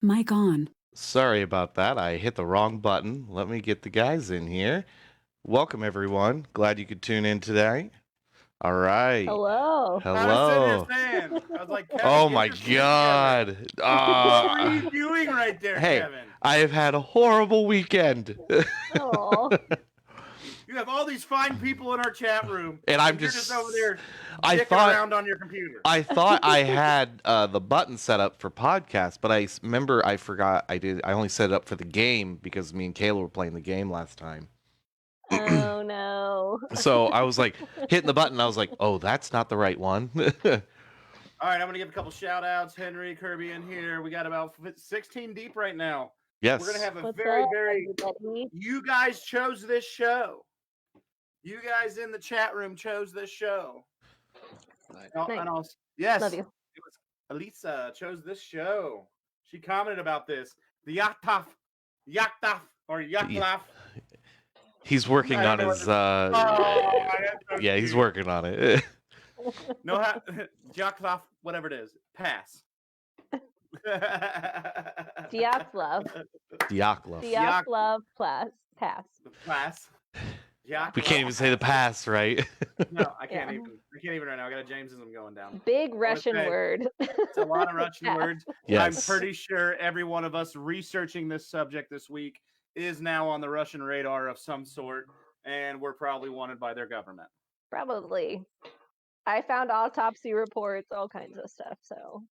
Mic on. Sorry about that. I hit the wrong button. Let me get the guys in here. Welcome, everyone. Glad you could tune in today. All right. Hello. I was sitting here Hello. saying, I was like, Kevin, Oh get my your shit together. God. What were you doing right there, Hey, Kevin? I have had a horrible weekend. Oh, You have all these fine people in our chat room, And I'm you're just- over there I dicking thought- around on your computer. I thought I had the button set up for podcast, but I remember I forgot I did. I only set it up for the game because me and Kayla were playing the game last time. oh no. So I was like hitting the button. I was like, oh, that's not the right one. All right, I'm going to give a couple shout outs. Henry, Kirby in here. We got about 16 deep right now. Yes. We're going to have a What's very, up, very. everybody? You guys chose this show. You guys in the chat room chose this show. Nice. Yes. Love you. It was Elisa chose this show. She commented about this. The Dyatlov, or Dyatlov. He's working I on don't know his. Yeah, He's working on it. No, Dyatlov, whatever it is. Pass. Dyatlov. Dyatlov. Dyatlov pass. Pass. Dyatlov. We can't even say the pass, right? No, I can't Yeah. even. I can't even right now. I got a Jamesism going down. Big Russian Okay. word. It's a lot of Russian Pass. words. Yes. I'm pretty sure every one of us researching this subject this week is now on the Russian radar of some sort, and we're probably wanted by their government. Probably. I found autopsy reports, all kinds of stuff. So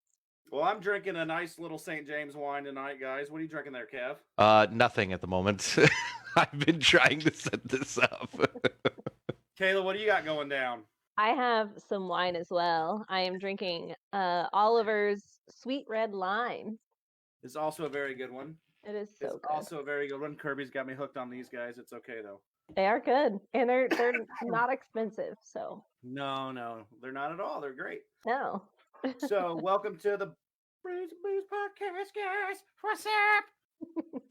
Well, I'm drinking a nice little St. James wine tonight, guys. What are you drinking there, Kev? Nothing at the moment. I've been trying to set this up. Kayla, what do you got going down? I have some wine as well. I am drinking Oliver's Sweet Red Lime. It's also a very good one. It is so It's good. also a very good one. Kirby's got me hooked on these guys. It's okay though. They are good, and they're not expensive. So No, they're not at all. They're great. no. So, welcome to the Booze podcast, guys. What's up?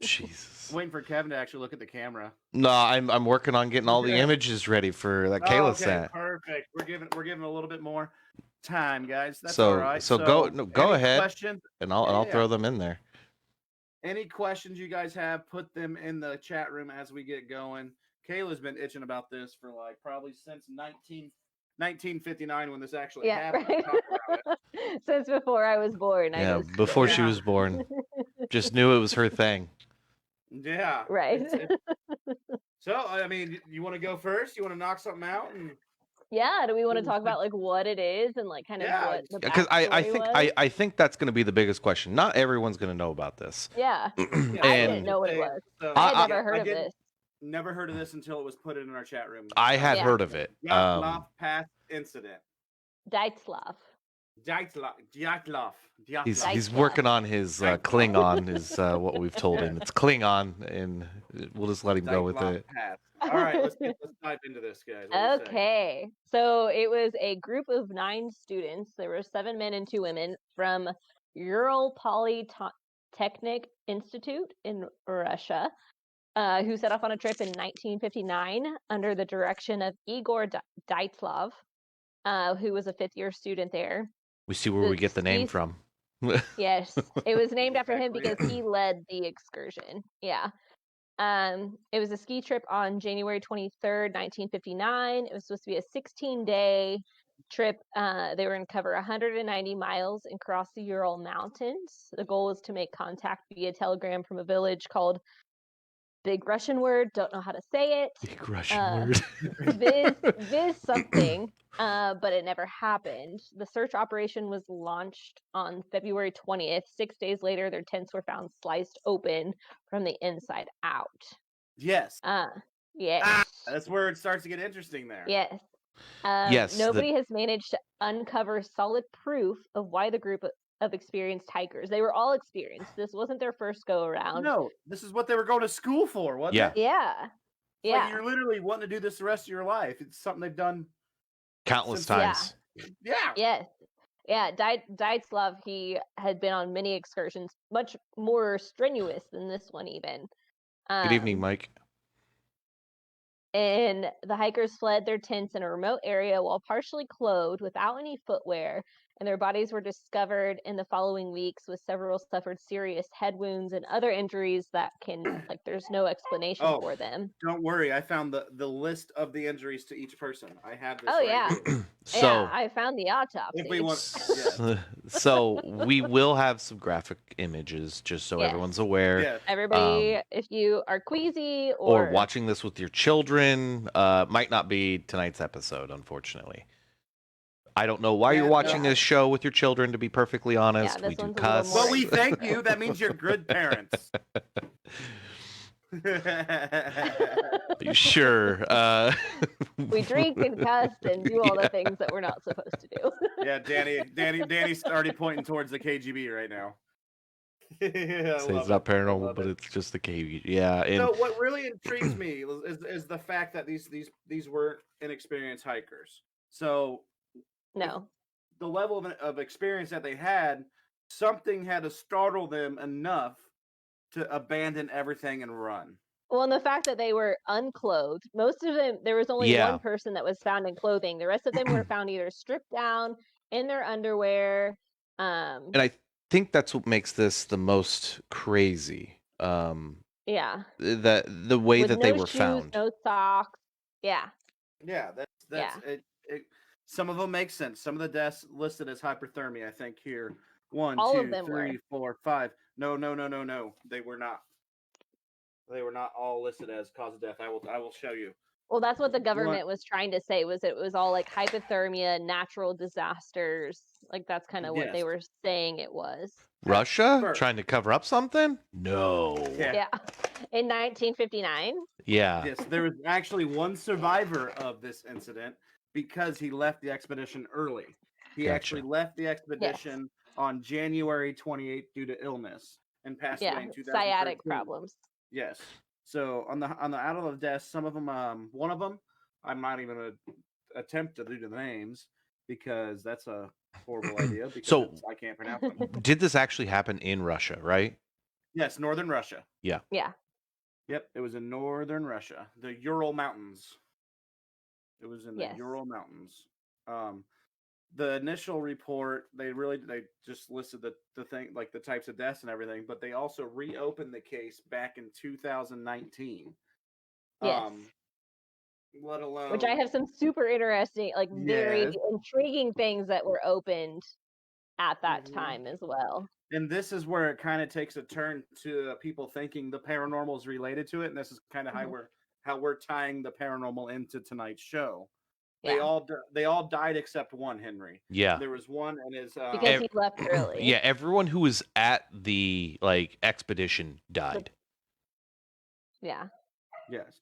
Jesus. Waiting for Kevin to actually look at the camera. No, I'm working on getting all the images ready for that Kayla okay, sent. perfect. We're giving a little bit more time, guys. That's So all right. go any ahead, questions? and I'll Yeah. throw them in there. Any questions you guys have, put them in the chat room as we get going. Kayla's been itching about this for like probably since 1959 when this actually happened. Right. Talk about it. Since before I was born. Before she Yeah. was born, just knew it was her thing. Yeah. Right. So, I mean, you want to go first? You want to knock something out? And Yeah. Do we want to talk about like what it is and like kind of Yeah, what the Because backstory I was? think that's going to be the biggest question. Not everyone's going to know about this. Yeah. Yeah, I didn't And know what it was. So, I had I- never heard of this. Never heard of this until it was put in our chat room. I had Yeah. heard of it. Dyatlov Pass incident. Dyatlov. Dyatlov. He's Dyatlov. working on his Dyatlov. Klingon is what we've told him. It's Klingon, and we'll just let him go with Dyatlov it. Pass. All right, let's dive into this, guys. What do you say? Okay. So it was a group of 9 students. There were 7 men and 2 women from Ural Polytechnic Institute in Russia, who set off on a trip in 1959 under the direction of Igor Dyatlov, who was a 5th-year student there. We see where we get the name These- from. Yes, it was named after him Exactly. because he led the excursion. Yeah. It was a ski trip on January 23rd, 1959. It was supposed to be a 16-day trip. They were going to cover 190 miles and cross the Ural Mountains. The goal was to make contact via telegram from a village called Big Russian Word. Don't know how to say it. Big Russian word. Viz something, but it never happened. The search operation was launched on February 20th. 6 days later, their tents were found sliced open from the inside out. Yes. Yes. That's where it starts to get interesting there. Yes. Yes, Nobody has managed to uncover solid proof of why the group of experienced hikers. They were all experienced. This wasn't their first go around. No, this is what they were going to school for, wasn't Yeah. it? Yeah. Like, Yeah. you're literally wanting to do this the rest of your life. It's something they've done. Countless Since- Yeah. times. Yeah. Yes. Yeah, Dyatlov, he had been on many excursions, much more strenuous than this one even. Good evening, Mike. And the hikers fled their tents in a remote area while partially clothed without any footwear and their bodies were discovered in the following weeks, with several suffered serious head wounds and other injuries that there's no explanation Oh, for them. don't worry. I found the list of the injuries to each person. I have this Oh, right yeah. here. So, Yeah, I found the autopsy. If we want, yeah. so we will have some graphic images just so Yes. everyone's aware. Yeah. Everybody, if you are queasy Or watching this with your children, might not be tonight's episode, unfortunately. I don't know why you're watching this show with your children, to be perfectly honest. this We do one's a little cuss. more Well, we thank you. That means you're good parents. Sure. we drink and cuss and do all the things that we're not supposed to do. Yeah, Danny's already pointing towards the KGB right now. Say it's not paranormal, but it's just the KGB. Yeah. And so what really intrigues me is the fact that these weren't inexperienced hikers. So No. the level of experience that they had, something had to startle them enough to abandon everything and run. Well, and the fact that they were unclothed, most of them, there was only one person that was found in clothing. The rest of them were found either stripped down in their underwear. And I think that's what makes this the most crazy. Yeah. The way with that no they were shoes, found. no socks. Yeah. Yeah, that's it. Some of them make sense. Some of the deaths listed as hypothermia, I think here. 1, All 2, of them 3, were. 4, 5. No. They were not. They were not all listed as cause of death. I will show you. Well, that's what the government was trying to say, was it was all like hypothermia, natural disasters. Like that's kind of what they were saying it was. Russia trying to cover up something? No. Yeah. In 1959. Yeah. Yes, there was actually one survivor of this incident because he left the expedition early. He actually left the expedition on January 28th due to illness and passed away in 2013. Sciatic problems. Yes. So on the out of the deaths, some of them, one of them, I'm not even gonna attempt to do the names because that's a horrible idea. Because I can't pronounce them. Did this actually happen in Russia, right? Yes, northern Russia. Yeah. Yeah. Yep, it was in northern Russia, the Ural Mountains. It was in the Ural Mountains. The initial report, they just listed the thing, like the types of deaths and everything, but they also reopened the case back in 2019. Yes. Let alone, which I have some super interesting, like very intriguing things that were opened at that time as well. And this is where it kind of takes a turn to people thinking the paranormal is related to it, and this is kind of how we're tying the paranormal into tonight's show. They all died except one, Henry. Yeah. There was one, and his because he left early. Yeah, everyone who was at the expedition died. Yeah. Yes.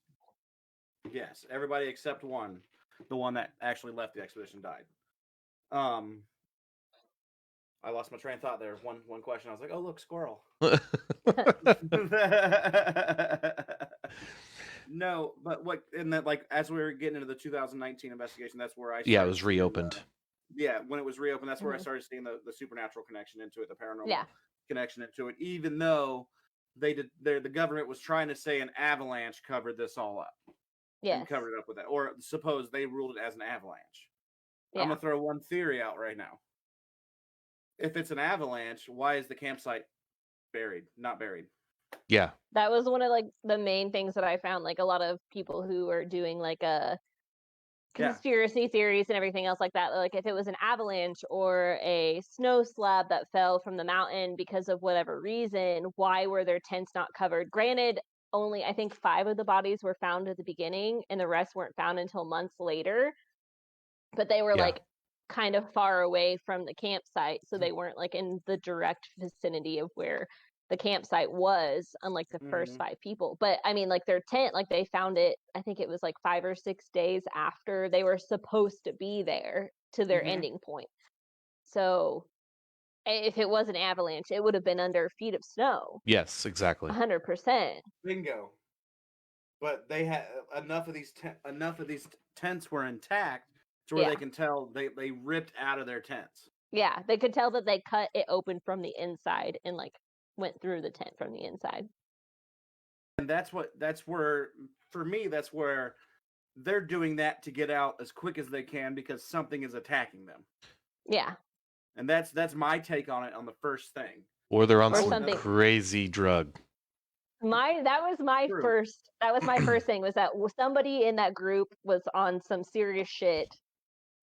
Everybody except one, the one that actually left the expedition, died. I lost my train of thought there. One question. I was like, "Oh, look, squirrel." No, but what in that, like, as we were getting into the 2019 investigation, that's where it was reopened. When it was reopened, that's where I started seeing the supernatural connection into it, the paranormal connection into it. Even though the government was trying to say an avalanche covered this all up, and covered it up with that, or suppose they ruled it as an avalanche. I'm gonna throw one theory out right now. If it's an avalanche, why is the campsite not buried? Yeah. That was one of like the main things that I found. Like a lot of people who are doing like a conspiracy theories and everything else like that. Like if it was an avalanche or a snow slab that fell from the mountain because of whatever reason, why were their tents not covered? Granted, only I think 5 of the bodies were found at the beginning and the rest weren't found until months later. But they were like kind of far away from the campsite, so they weren't like in the direct vicinity of where the campsite was, unlike the first 5 people. But I mean, like their tent, like they found it, I think it was like 5 or 6 days after they were supposed to be there to their ending point. So if it was an avalanche, it would have been under feet of snow. Yes, exactly. 100%. Bingo. But they had enough of these tents were intact to where they can tell they ripped out of their tents. Yeah, they could tell that they cut it open from the inside and like went through the tent from the inside. And that's where for me, that's where they're doing that to get out as quick as they can because something is attacking them. Yeah. And that's my take on it on the first thing. Or they're on Or some something. crazy drug. That was my True. first thing was that somebody in that group was on some serious shit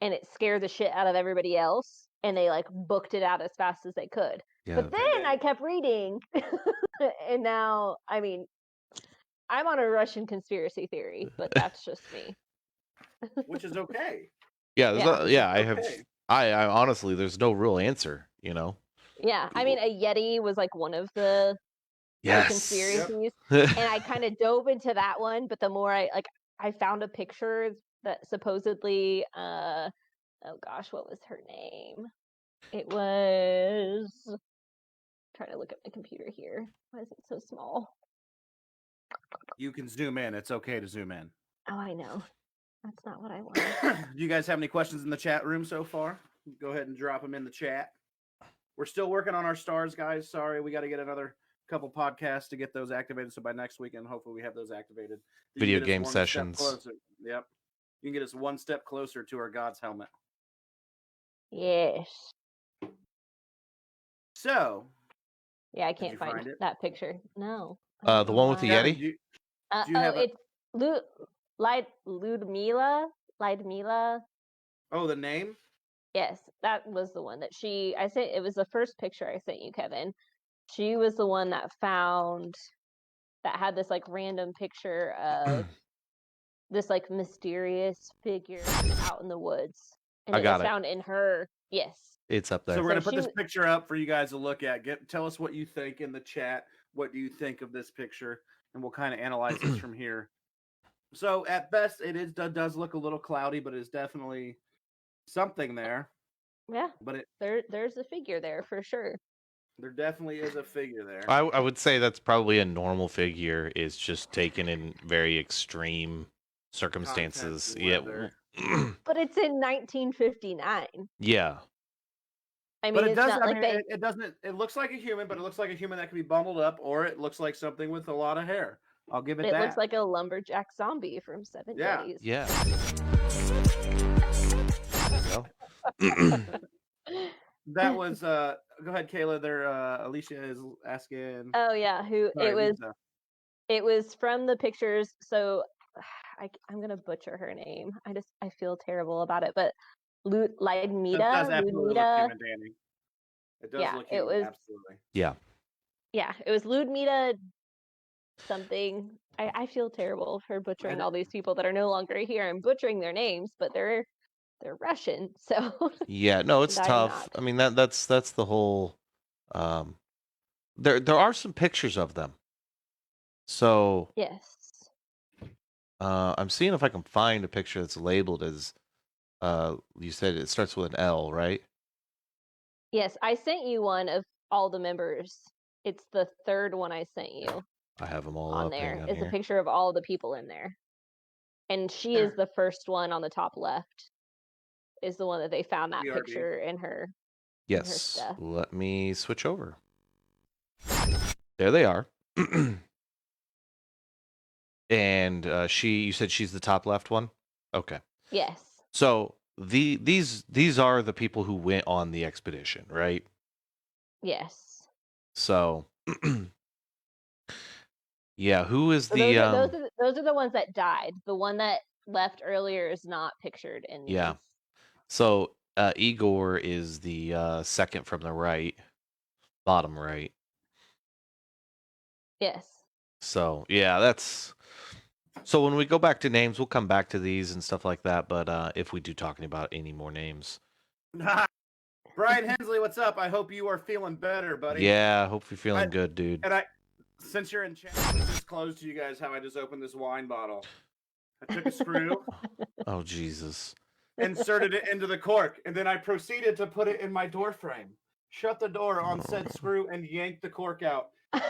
and it scared the shit out of everybody else and they like booked it out as fast as they could. Yeah. But then I kept reading and now, I mean, I'm on a Russian conspiracy theory, but that's just me. Which is okay. Yeah, Okay. I honestly, there's no real answer, you know. Yeah, I mean, a Yeti was like one of the Yes. conspiracies, and I kind of dove into that one. But the more I found a picture that supposedly, oh gosh, what was her name? It was. I'm trying to look at my computer here. Why is it so small? You can zoom in. It's okay to zoom in. Oh, I know. That's not what I wanted. Do you guys have any questions in the chat room so far? Go ahead and drop them in the chat. We're still working on our stars, guys. Sorry, we got to get another couple podcasts to get those activated. So by next weekend, hopefully we have those activated. Video game sessions. Yep. You can get us one step closer to our God's helmet. Yes. So. Yeah, I can't find that picture. No. The one with the Yeti? Do you have it's Ludmila. Oh, the name? Yes, that was the one that I sent. It was the first picture I sent you, Kevin. She was the one that had this like random picture of this like mysterious figure out in the woods. And it was found in her. Yes. It's up there. So we're going to put this picture up for you guys to look at. Tell us what you think in the chat. What do you think of this picture? And we'll kind of analyze this from here. So at best, it does look a little cloudy, but it's definitely something there. Yeah. But there's a figure there for sure. There definitely is a figure there. I would say that's probably a normal figure. Is just taken in very extreme circumstances. Yeah. But it's in 1959. Yeah. I mean, it doesn't. It looks like a human, but it looks like a human that can be bundled up, or it looks like something with a lot of hair. I'll give it that. It looks like a lumberjack zombie from 7 Days. Yeah. That was go ahead, Kayla. There, Alicia is asking. Oh yeah, it was from the pictures. So I'm gonna butcher her name. I feel terrible about it, but Ludmila. It does look human, absolutely. Yeah. Yeah, it was Ludmila something. I feel terrible for butchering all these people that are no longer here. I'm butchering their names, but they're Russian, so yeah, no, it's tough. I mean that's the whole. There are some pictures of them. So yes. I'm seeing if I can find a picture that's labeled as. You said it starts with an L, right? Yes, I sent you one of all the members. It's the third one I sent you. I have them all on up there. It's a picture of all the people in there, and she is the first one on the top left. Is the one that they found that picture in her. Yes. In her stuff. Let me switch over. There they are. And you said she's the top left one? Okay. Yes. So these are the people who went on the expedition, right? Yes. So yeah, who is so those are the ones that died. The one that left earlier is not pictured in these. Yeah. So Igor is the second from the right, bottom right. Yes. So yeah, that's. So when we go back to names, we'll come back to these and stuff like that. But if we do talking about any more names, Brian Hensley, what's up? I hope you are feeling better, buddy. Yeah, I hope you're feeling good, dude. And since you're in chat, I disclose to you guys how I just opened this wine bottle. I took a screw. Oh Jesus! Inserted it into the cork, and then I proceeded to put it in my door frame. Shut the door on said screw and yanked the cork out.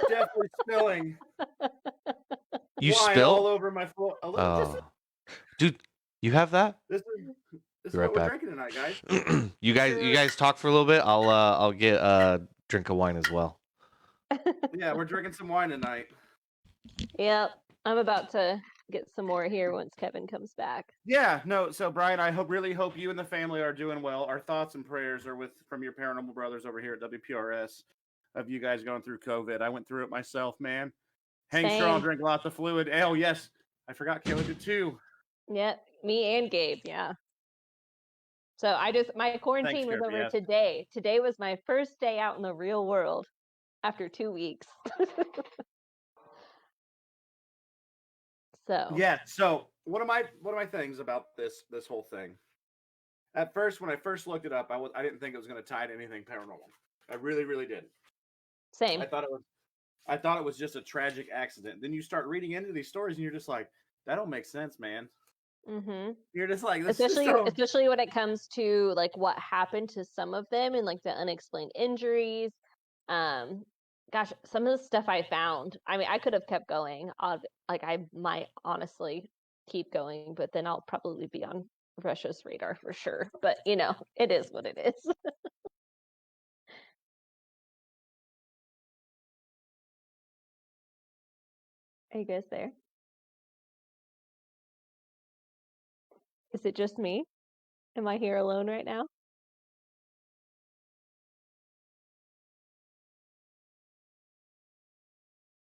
Definitely spilling. You wine spill all over my floor. Dude, you have that? This is what we're drinking tonight, guys. You guys talk for a little bit. I'll get a drink of wine as well. Yeah, we're drinking some wine tonight. Yep, I'm about to get some more here once Kevin comes back. Yeah, no. So Brian, I really hope you and the family are doing well. Our thoughts and prayers are from your paranormal brothers over here at WPRS of you guys going through COVID. I went through it myself, man. Hang strong, drink lots of fluid. Oh yes, I forgot Kayla did too. Yep, me and Gabe. Yeah. So my quarantine was over today. Today was my first day out in the real world after 2 weeks. So yeah. So one of my things about this whole thing. At first, when I first looked it up, I didn't think it was going to tie to anything paranormal. I really didn't. Same. I thought it was just a tragic accident. Then you start reading into these stories, and you're just like, that don't make sense, man. Mm-hmm. You're just like, especially when it comes to like what happened to some of them and like the unexplained injuries. Gosh, some of the stuff I found. I mean, I could have kept going. Like I might honestly keep going, but then I'll probably be on Russia's radar for sure. But it is what it is. Are you guys there? Is it just me? Am I here alone right now?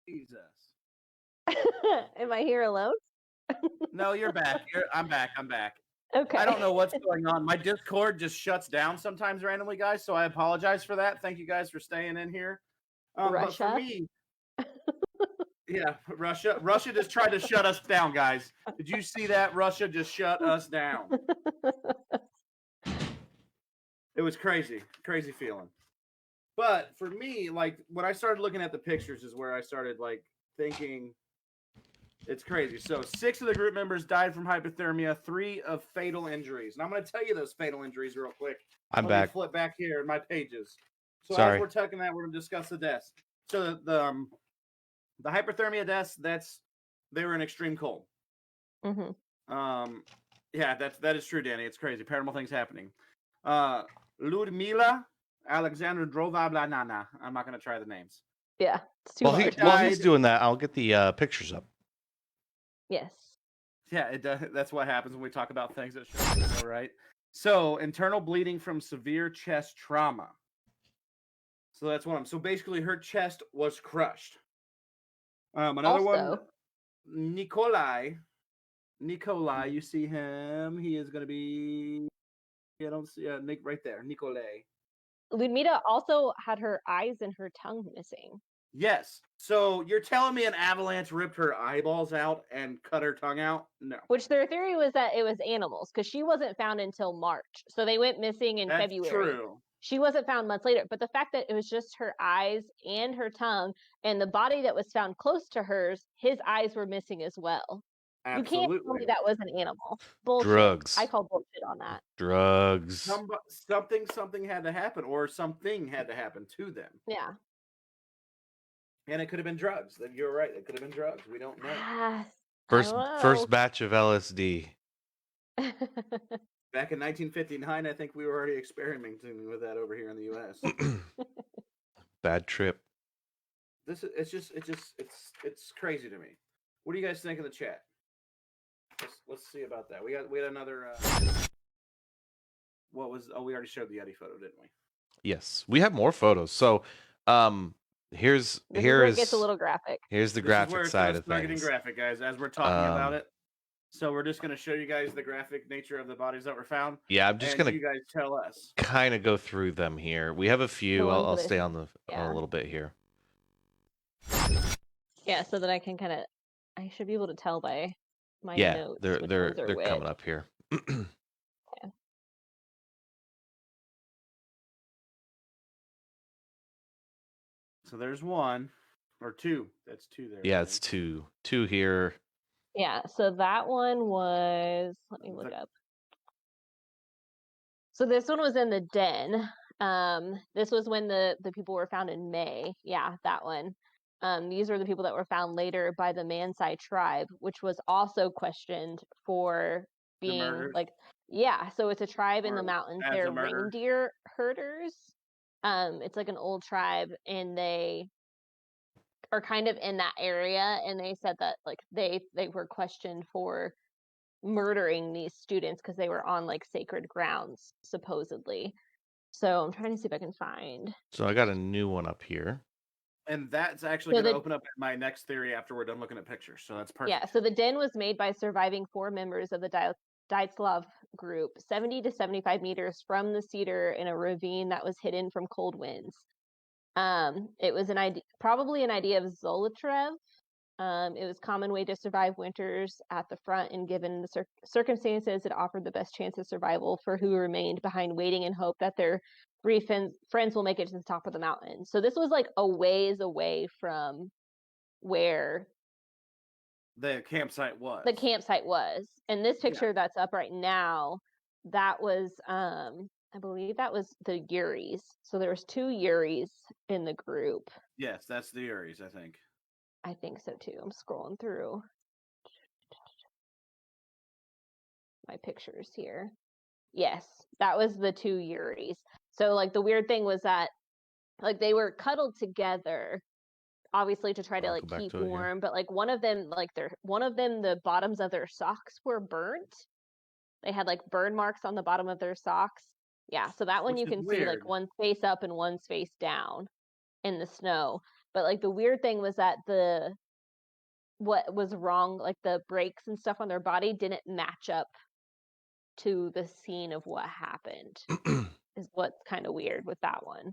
Jesus. Am I here alone? No, you're back. I'm back. Okay. I don't know what's going on. My Discord just shuts down sometimes randomly, guys. So I apologize for that. Thank you guys for staying in here. Russia? But for me, yeah, Russia just tried to shut us down, guys. Did you see that? Russia just shut us down. It was crazy feeling. But for me, like when I started looking at the pictures is where I started like thinking it's crazy. So 6 of the group members died from hypothermia, 3 of fatal injuries. And I'm going to tell you those fatal injuries real quick. I'm back. Flip back here in my pages. So Sorry. as we're talking that, we're going to discuss the deaths. So the hypothermia deaths, they were in extreme cold. Mm-hmm. Yeah, that is true, Danny. It's crazy. Paranormal things happening. Ludmila Alexandrovna Blanana. I'm not going to try the names. Yeah, it's too hard. While he's doing that, I'll get the pictures up. Yes. Yeah, it does. That's what happens when we talk about things that shouldn't be, right? So, internal bleeding from severe chest trauma. So that's one of them. So basically, her chest was crushed. Another one, Nikolai, you see him. He is going to be... I don't see Nick right there. Nikolai. Ludmila also had her eyes and her tongue missing. Yes. So you're telling me an avalanche ripped her eyeballs out and cut her tongue out? No. Which their theory was that it was animals because she wasn't found until March. So they went missing in February. True. She wasn't found months later. But the fact that it was just her eyes and her tongue and the body that was found close to hers, his eyes were missing as well. Absolutely. You can't tell me that was an animal. Bullshit. Drugs. I call bullshit on that. Drugs. Something had to happen, or something had to happen to them. Yeah. And it could have been drugs. You're right. It could have been drugs. We don't know. First batch of LSD. Back in 1959, I think we were already experimenting with that over here in the U.S. Bad trip. It's crazy to me. What do you guys think in the chat? Let's see about that. We had another. What was? Oh, we already showed the Yeti photo, didn't we? Yes, we have more photos. So, here's where it gets a little graphic. Here's the graphic side of things. Getting graphic, guys, as we're talking about it. So we're just going to show you guys the graphic nature of the bodies that were found. Yeah, I'm just going to you guys tell us. Kind of go through them here. We have a few. I'll stay on a little bit here. Yeah, so that I can I should be able to tell by my notes. They're coming up here. Yeah. So there's 1 or 2. That's 2 there. Yeah, it's 2. 2 here. Yeah, so that one was, let me look up. So this one was in the den. This was when the people were found in May. Yeah, that one. These are the people that were found later by the Mansai tribe, which was also questioned for being so it's a tribe in the mountains. They're reindeer herders. It's like an old tribe, and they are kind of in that area, and they said that like they were questioned for murdering these students because they were on like sacred grounds supposedly. So I'm trying to see if I can find. So I got a new one up here. And that's actually going to open up my next theory after we're done looking at pictures. So that's perfect. Yeah, so the den was made by surviving 4 members of the Dyatlov group, 70 to 75 meters from the cedar in a ravine that was hidden from cold winds. It was probably an idea of Zolotrev. It was a common way to survive winters at the front, and given the circumstances, it offered the best chance of survival for who remained behind, waiting in hope that their brief friends will make it to the top of the mountain. So this was like a ways away from where the campsite was. And this picture that's up right now, that was I believe that was the Uris. So there was 2 Uris in the group. Yes, that's the Uris, I think. I think so too. I'm scrolling through my pictures here. Yes, that was the 2 Uris. So like the weird thing was that like they were cuddled together, obviously to try to like keep warm, but like one of them the bottoms of their socks were burnt. They had like burn marks on the bottom of their socks. Yeah, so that one you can see like one's face up and one's face down in the snow. But like the weird thing was that what was wrong, like the breaks and stuff on their body didn't match up to the scene of what happened. Is what's kind of weird with that one.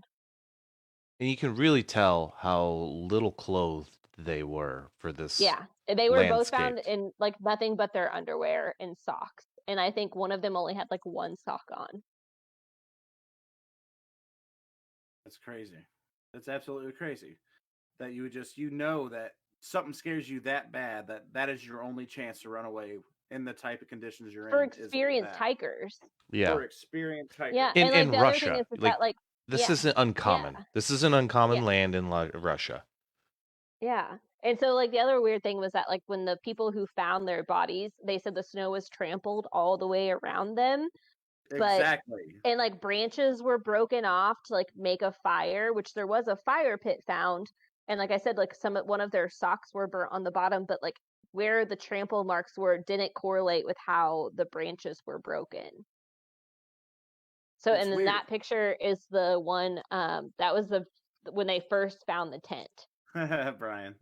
And you can really tell how little clothed they were for this. Yeah, they were both found in like nothing but their underwear and socks. And I think one of them only had like one sock on. That's crazy. That's absolutely crazy. That you would just, that something scares you that bad that is your only chance to run away in the type of conditions you're in. For experienced hikers. Yeah. For experienced hikers. Yeah, in, and like in the Russia, other thing is that like this isn't uncommon. Yeah. This is an uncommon land in Russia. Yeah. And so like the other weird thing was that like when the people who found their bodies, they said the snow was trampled all the way around them. Exactly. And like branches were broken off to like make a fire, which there was a fire pit found. And like I said, like one of their socks were burnt on the bottom, but like where the trample marks were didn't correlate with how the branches were broken. So, and then that picture is the one that was when they first found the tent. Brian.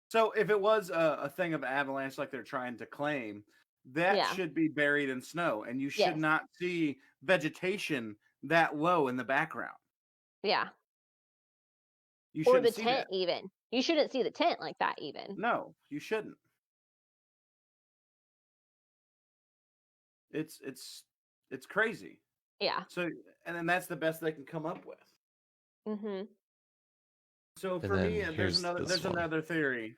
So if it was a thing of avalanche like they're trying to claim, that should be buried in snow, and you should not see vegetation that low in the background. Yeah. You or the tent even. You shouldn't see the tent like that even. No, you shouldn't. It's crazy. Yeah. So, and then that's the best they can come up with. Mm-hmm. So for me, there's another theory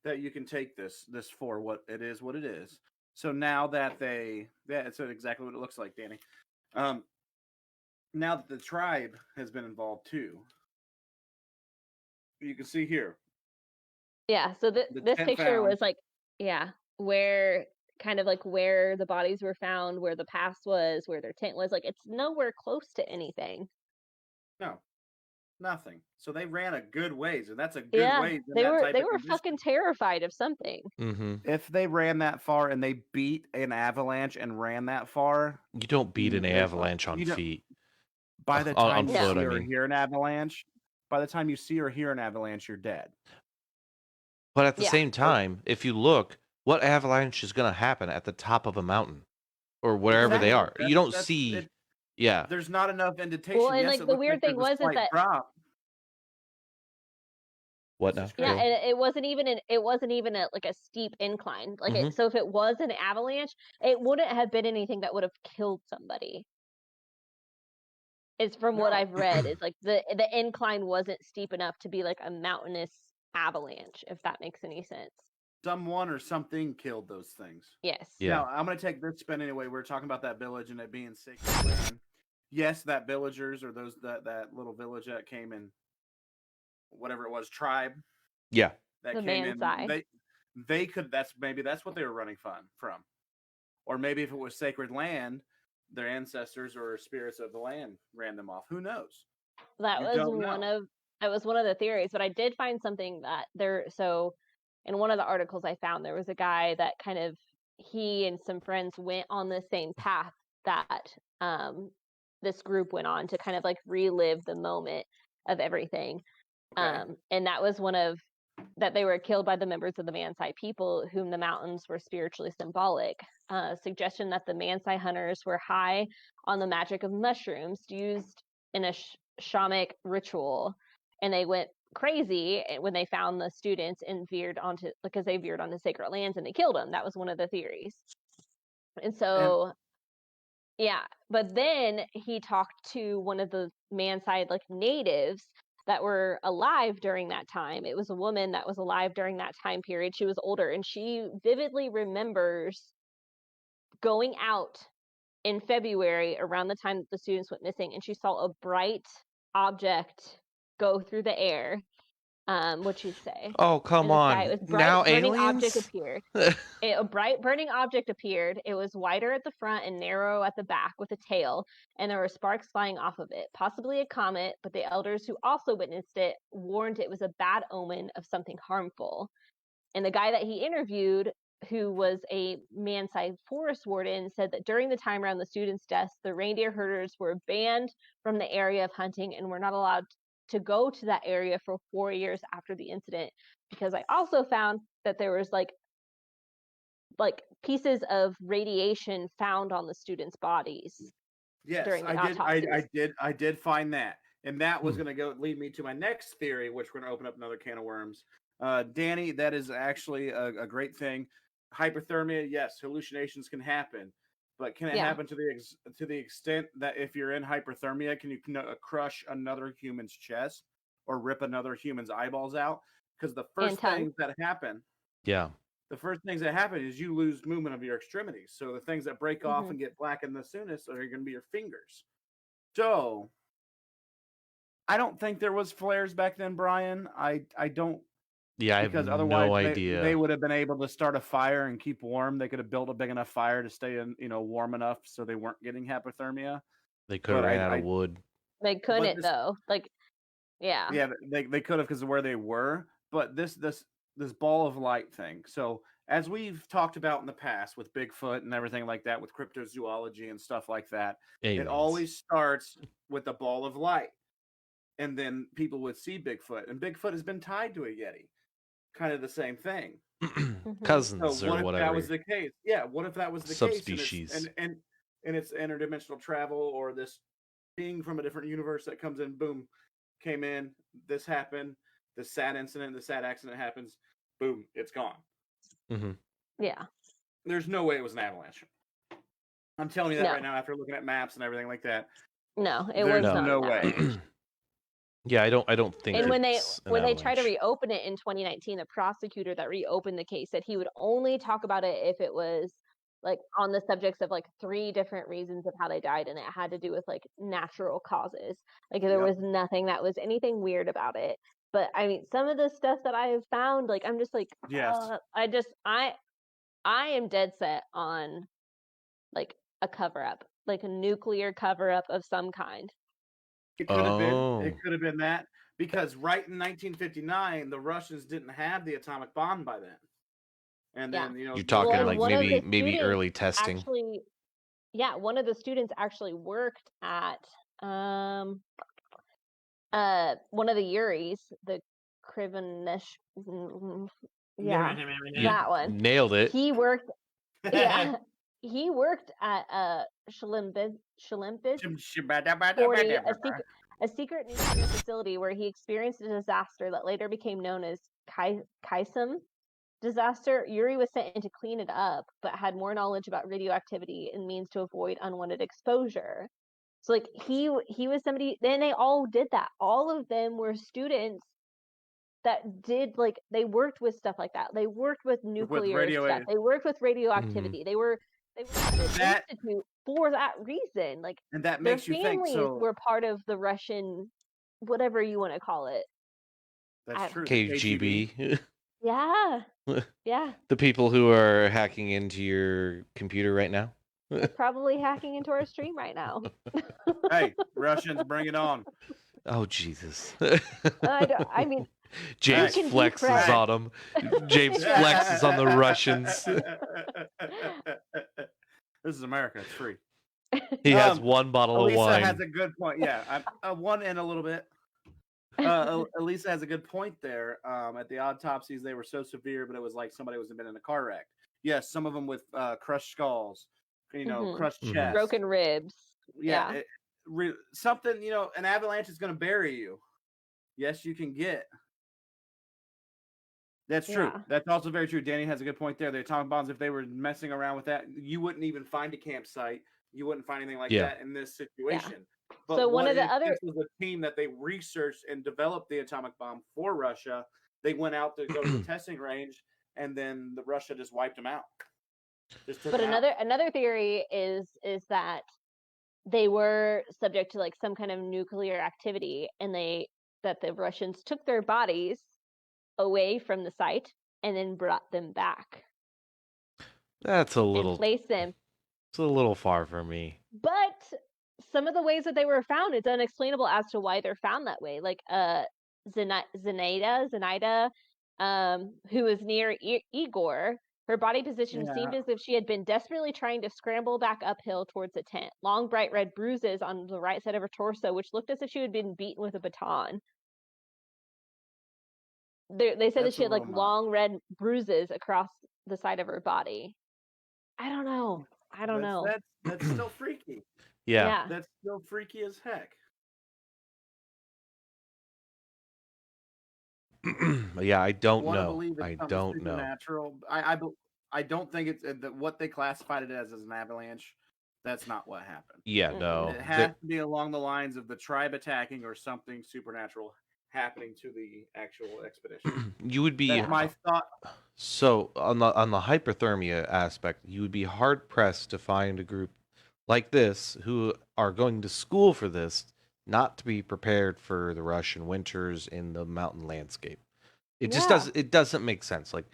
that you can take this for what it is. So now that it's exactly what it looks like, Danny. Now that the tribe has been involved too, you can see here. Yeah. So this picture was like, where kind of like where the bodies were found, where the pass was, where their tent was. Like it's nowhere close to anything. No. Nothing. So they ran a good ways, and that's a good ways. They were fucking terrified of something. Mm-hmm. If they ran that far and they beat an avalanche and ran that far, you don't beat an avalanche on feet. By the time you see or hear an avalanche, you're dead. But at the same time, if you look, what avalanche is going to happen at the top of a mountain or wherever they are? You don't see. Yeah, there's not enough indentation. Well, and like the weird thing was is that what now? Yeah, and it wasn't even like a steep incline. Like so if it was an avalanche, it wouldn't have been anything that would have killed somebody. It's from what I've read. It's like the incline wasn't steep enough to be like a mountainous avalanche, if that makes any sense. Someone or something killed those things. Yes. Yeah. Now, I'm going to take this spin anyway. We're talking about that village and it being sacred land. Yes, that villagers or that little village that came in, whatever it was, tribe. Yeah. That the came in. They could. That's what they were running from, or maybe if it was sacred land, their ancestors or spirits of the land ran them off. Who knows? That was one of It was one of the theories, but I did find something that so in one of the articles I found, there was a guy that kind of, he and some friends went on the same path that this group went on to kind of like relive the moment of everything. Okay. And that was that they were killed by the members of the Mansai people, whom the mountains were spiritually symbolic. Suggestion that the Mansai hunters were high on the magic of mushrooms used in a shamanic ritual, and they went crazy when they found the students and because they veered onto sacred lands and they killed them. That was one of the theories. And so, yeah, but then he talked to one of the Mansai like natives that were alive during that time. It was a woman that was alive during that time period. She was older, and she vividly remembers going out in February around the time that the students went missing, and she saw a bright object go through the air. What'd you say? Oh, come on. It was bright, now burning aliens? object appeared. A bright burning object appeared. It was wider at the front and narrow at the back with a tail, and there were sparks flying off of it, possibly a comet, but the elders who also witnessed it warned it was a bad omen of something harmful. And the guy that he interviewed, who was a Mansai forest warden, said that during the time around the students' deaths, the reindeer herders were banned from the area of hunting and were not allowed to go to that area for 4 years after the incident. Because I also found that there was like pieces of radiation found on the students' bodies. Yes, during the I did find that, and that was going to lead me to my next theory, which we're going to open up another can of worms. Danny, that is actually a great thing. Hyperthermia, yes, hallucinations can happen, but can it happen to the extent that if you're in hyperthermia, can you crush another human's chest or rip another human's eyeballs out? Because the first things that happen, the first things that happen is you lose movement of your extremities. So the things that break off and get blackened the soonest are going to be your fingers. So I don't think there was flares back then, Brian. I don't. Yeah, I have no idea. They would have been able to start a fire and keep warm. They could have built a big enough fire to stay in, warm enough so they weren't getting hypothermia. They could have ran out of wood. They couldn't though. Yeah, they could have because of where they were. But this ball of light thing. So as we've talked about in the past with Bigfoot and everything like that, with cryptozoology and stuff like that, It always starts with a ball of light. And then people would see Bigfoot, and Bigfoot has been tied to a Yeti. Kind of the same thing. Cousins so or what whatever. If that was the case? Yeah, what if that was the Subspecies. case? And it's interdimensional travel, or this being from a different universe that comes in, boom, came in, this happened, the sad accident happens, boom, it's gone. Yeah. There's no way it was an avalanche. I'm telling you that right now after looking at maps and everything like that. No, it was not. No way. Yeah, I don't think. And when they tried to reopen it in 2019, the prosecutor that reopened the case said he would only talk about it if it was like on the subjects of like 3 different reasons of how they died, and it had to do with like natural causes. Like there was nothing that was anything weird about it. But I mean, some of the stuff that I have found, like I'm just like, I am dead set on like a cover up, like a nuclear cover up of some kind. It could have been. It could have been that, because right in 1959, the Russians didn't have the atomic bomb by then. And then you're talking like maybe early testing. Actually, one of the students actually worked at one of the Uris, the Krivenesh. That one. Nailed it. He worked. He worked at Shalimbis 40, a secret nuclear facility where he experienced a disaster that later became known as Kaisam disaster. Yuri was sent in to clean it up, but had more knowledge about radioactivity and means to avoid unwanted exposure. So like he was somebody, then they all did that. All of them were students that did, like, they worked with stuff like that. They worked with nuclear stuff. They worked with radioactivity. They were at an institute for that reason. Like, and that makes you think. So were part of the Russian, whatever you want to call it. That's true. KGB. Yeah. Yeah. The people who are hacking into your computer right now. They're probably hacking into our stream right now. Hey, Russians, bring it on. Oh Jesus! I mean, James can be flexes friends. on him. James Yeah. flexes on the Russians. This is America. It's free. He has one bottle of Elisa wine. has a good point. Yeah, one and a little bit. Elisa has a good point there. At the autopsies, they were so severe, but it was like somebody was been in a car wreck. Yes, some of them with crushed skulls, crushed chests, broken ribs. Yeah, something. An avalanche is going to bury you. Yes, you can get. That's true. Yeah. That's also very true. Danny has a good point there. The atomic bombs, if they were messing around with that, you wouldn't even find a campsite. You wouldn't find anything like that in this situation. Yeah. But so one of the other this was a team that they researched and developed the atomic bomb for Russia. They went out to go to the testing range, and then Russia just wiped them out. But another theory is that they were subject to like some kind of nuclear activity, and that the Russians took their bodies away from the site and then brought them back. That's a little. And placed them. It's a little far for me. But some of the ways that they were found, it's unexplainable as to why they're found that way. Like Zenaida, who was near Igor, her body position seemed as if she had been desperately trying to scramble back uphill towards the tent. Long, bright red bruises on the right side of her torso, which looked as if she had been beaten with a baton. They said that she had like long red bruises across the side of her body. I don't know. That's still freaky. Yeah. That's still freaky as heck. Yeah, I don't know. I don't know. I don't think it's what they classified it as an avalanche. That's not what happened. Yeah, no. It has to be along the lines of the tribe attacking or something supernatural happening to the actual expedition. You would be. That's my thought. So on the hypothermia aspect, you would be hard pressed to find a group like this who are going to school for this not to be prepared for the Russian winters in the mountain landscape. It just doesn't make sense. Like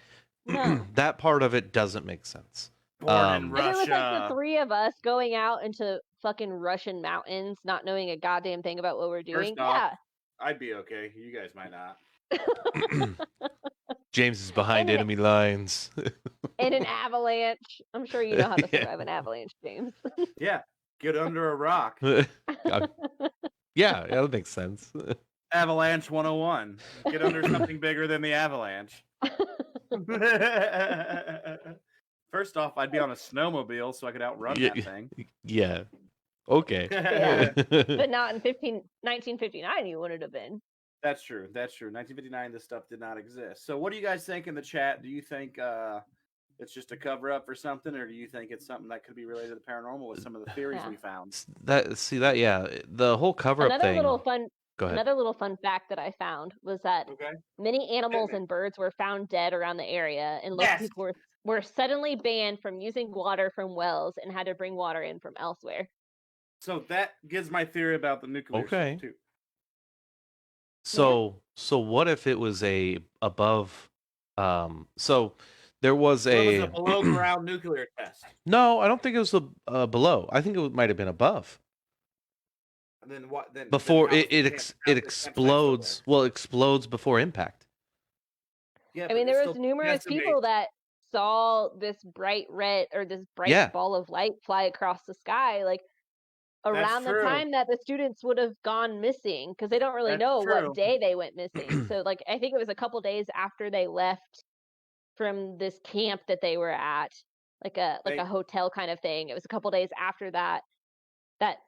that part of it doesn't make sense. Born in Russia. If it was like the three of us going out into fucking Russian mountains, not knowing a goddamn thing about what we're doing, I'd be okay. You guys might not. James is behind enemy lines. In an avalanche. I'm sure you know how to survive an avalanche, James. Yeah. Get under a rock. Yeah, that makes sense. Avalanche 101. Get under something bigger than the avalanche. First off, I'd be on a snowmobile so I could outrun that thing. Yeah. Okay. But not in 1959 you wouldn't have been. That's true. 1959, this stuff did not exist. So what do you guys think in the chat? Do you think it's just a cover-up for something, or do you think it's something that could be related to the paranormal with some of the theories we found? The whole cover-up thing. Another little fun fact that I found was that many animals and birds were found dead around the area, and local people were suddenly banned from using water from wells and had to bring water in from elsewhere. So that gives my theory about the nuclear stuff too. So what if it was above? So there was a below ground nuclear test. No, I don't think it was below. I think it might have been above. And then what? Then before it explodes. Well, it explodes before impact. Yeah, I mean, there was numerous people that saw this bright red or this bright ball of light fly across the sky, like around the time that the students would have gone missing, because they don't really know what day they went missing. So, like, I think it was a couple days after they left from this camp that they were at, like a hotel kind of thing. It was a couple days after that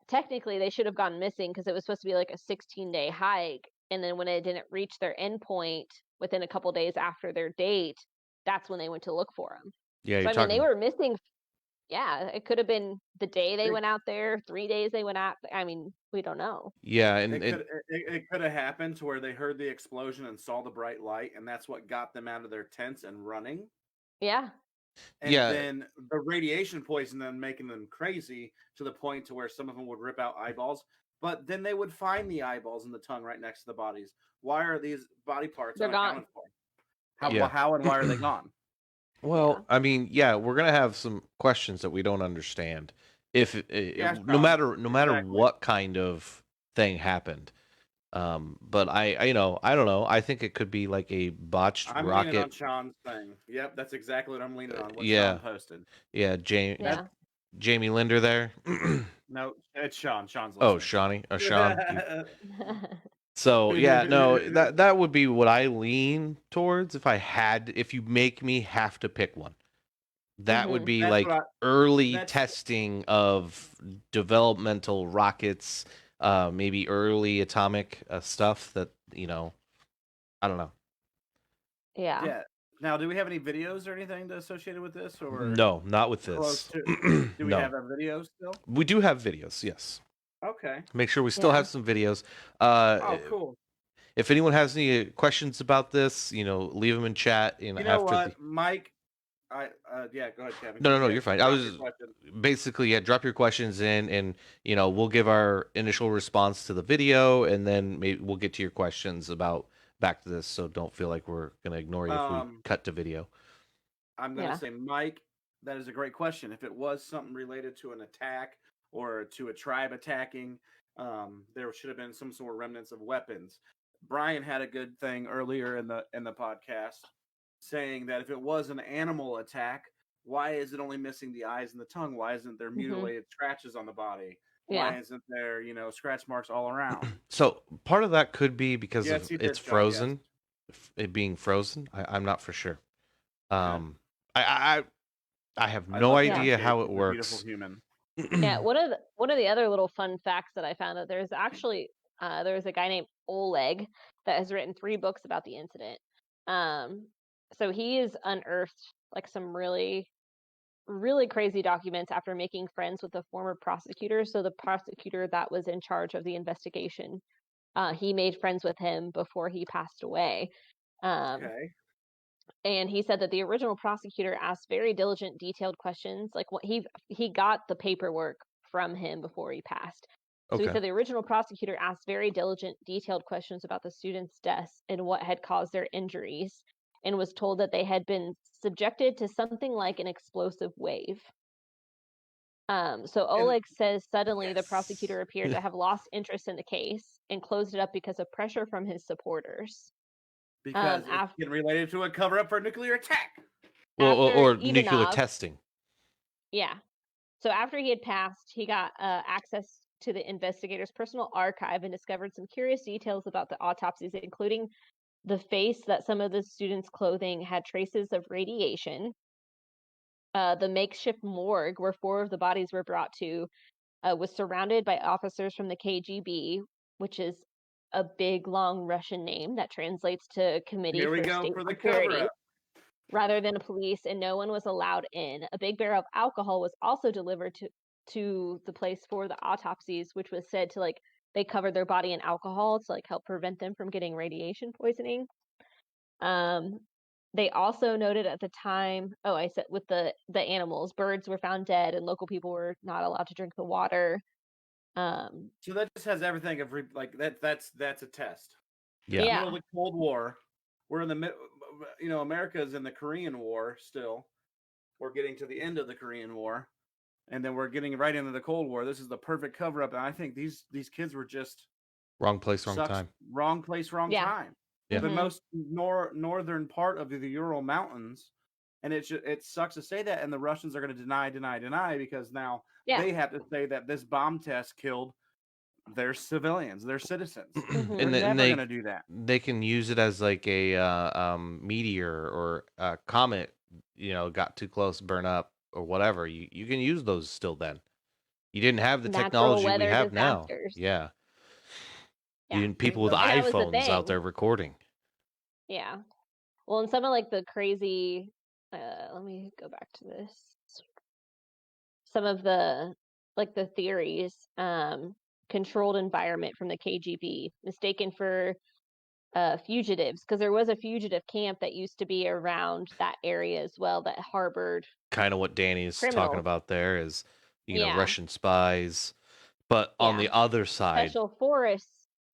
technically they should have gone missing, because it was supposed to be like a 16-day hike, and then when it didn't reach their end point within a couple days after their date, that's when they went to look for them. Yeah, so, I mean, they were missing. Yeah, it could have been the day they went out there, 3 days they went out. I mean, we don't know. Yeah, and it could have happened to where they heard the explosion and saw the bright light, and that's what got them out of their tents and running. Yeah. And then the radiation poisoned them, making them crazy to the point to where some of them would rip out eyeballs. But then they would find the eyeballs and the tongue right next to the bodies. Why are these body parts unaccounted for? How and why are they gone? Well, I mean, we're gonna have some questions that we don't understand. No matter what kind of thing happened, But I don't know. I think it could be like a botched I'm leaning on rocket. Sean's thing. Yep, that's exactly what I'm leaning on. What Sean Yeah, posted. yeah. Yeah. Jamie Linder there. No, it's Sean. Sean's Oh, listening. Shawnee, Sean. So yeah, no, that would be what I lean towards if you make me have to pick one. That would be That's what like early that's testing of developmental rockets, maybe early atomic stuff that, I don't know. Yeah. yeah. Now, do we have any videos or anything associated with this, or No, not with close this. to? Do we No. have a video still? We do have videos, yes. Okay. Make sure we still Yeah. have some videos. Oh, cool. If anyone has any questions about this, leave them in chat. You know After what, Mike? Yeah. Go ahead, Kevin. No, Yeah, you're fine. I drop was your question. basically, yeah, drop your questions in, and we'll give our initial response to the video, and then maybe we'll get to your questions about back to this. So don't feel like we're gonna ignore you if we cut to video. I'm gonna say, Mike, that is a great question. If it was something related to an attack or to a tribe attacking, there should have been some sort of remnants of weapons. Brian had a good thing earlier in the podcast saying that if it was an animal attack, why is it only missing the eyes and the tongue? Why isn't there mutilated scratches on the body? Why isn't there, scratch marks all around? So part of that could be because Yes, of you did, it's John, frozen, it being frozen. I'm not for sure. I have no idea how it He's a works. beautiful human. Yeah, one of the other little fun facts that I found out, there's actually there's a guy named Oleg that has written 3 books about the incident. So he has unearthed like some really really crazy documents after making friends with the former prosecutor. So the prosecutor that was in charge of the investigation, he made friends with him before he passed away. Okay. And he said that the original prosecutor asked very diligent, detailed questions. Like what he got the paperwork from him before he passed. So he said the original prosecutor asked very diligent, detailed questions about the students' deaths and what had caused their injuries, and was told that they had been subjected to something like an explosive wave. So Oleg says suddenly the prosecutor appeared to have lost interest in the case and closed it up because of pressure from his supporters. Because it's been related to a cover-up for a nuclear attack. Well, or nuclear testing. Yeah. So after he had passed, he got access to the investigator's personal archive and discovered some curious details about the autopsies, including the face that some of the students' clothing had traces of radiation. The makeshift morgue where 4 of the bodies were brought to was surrounded by officers from the KGB, which is a big, long Russian name that translates to Committee for State Security, rather than police, and no one was allowed in. A big barrel of alcohol was also delivered to the place for the autopsies, which was said to they covered their body in alcohol to help prevent them from getting radiation poisoning. They also noted at the time, I said with the animals, birds were found dead and local people were not allowed to drink the water. So that just has everything of that's a test. Yeah. In the middle of the Cold War, we're in the middle. America is in the Korean War still. We're getting to the end of the Korean War, and then we're getting right into the Cold War. This is the perfect cover up, and I think these kids were just wrong place, wrong time. Wrong place, wrong time. Yeah. The most northern part of the Ural Mountains, and it sucks to say that, and the Russians are going to deny because now they have to say that this bomb test killed their civilians, their citizens. And they're never going to do that. They can use it as like a meteor or a comet, got too close, burn up or whatever. You can use those still then. You didn't have the technology we have now. Yeah. You didn't people with iPhones out there recording. Yeah. Well, and some of the crazy, let me go back to this. Some of the the theories, controlled environment from the KGB, mistaken for fugitives, because there was a fugitive camp that used to be around that area as well that harbored kind of what Danny's talking about there is, Russian spies, but on the other side, special forces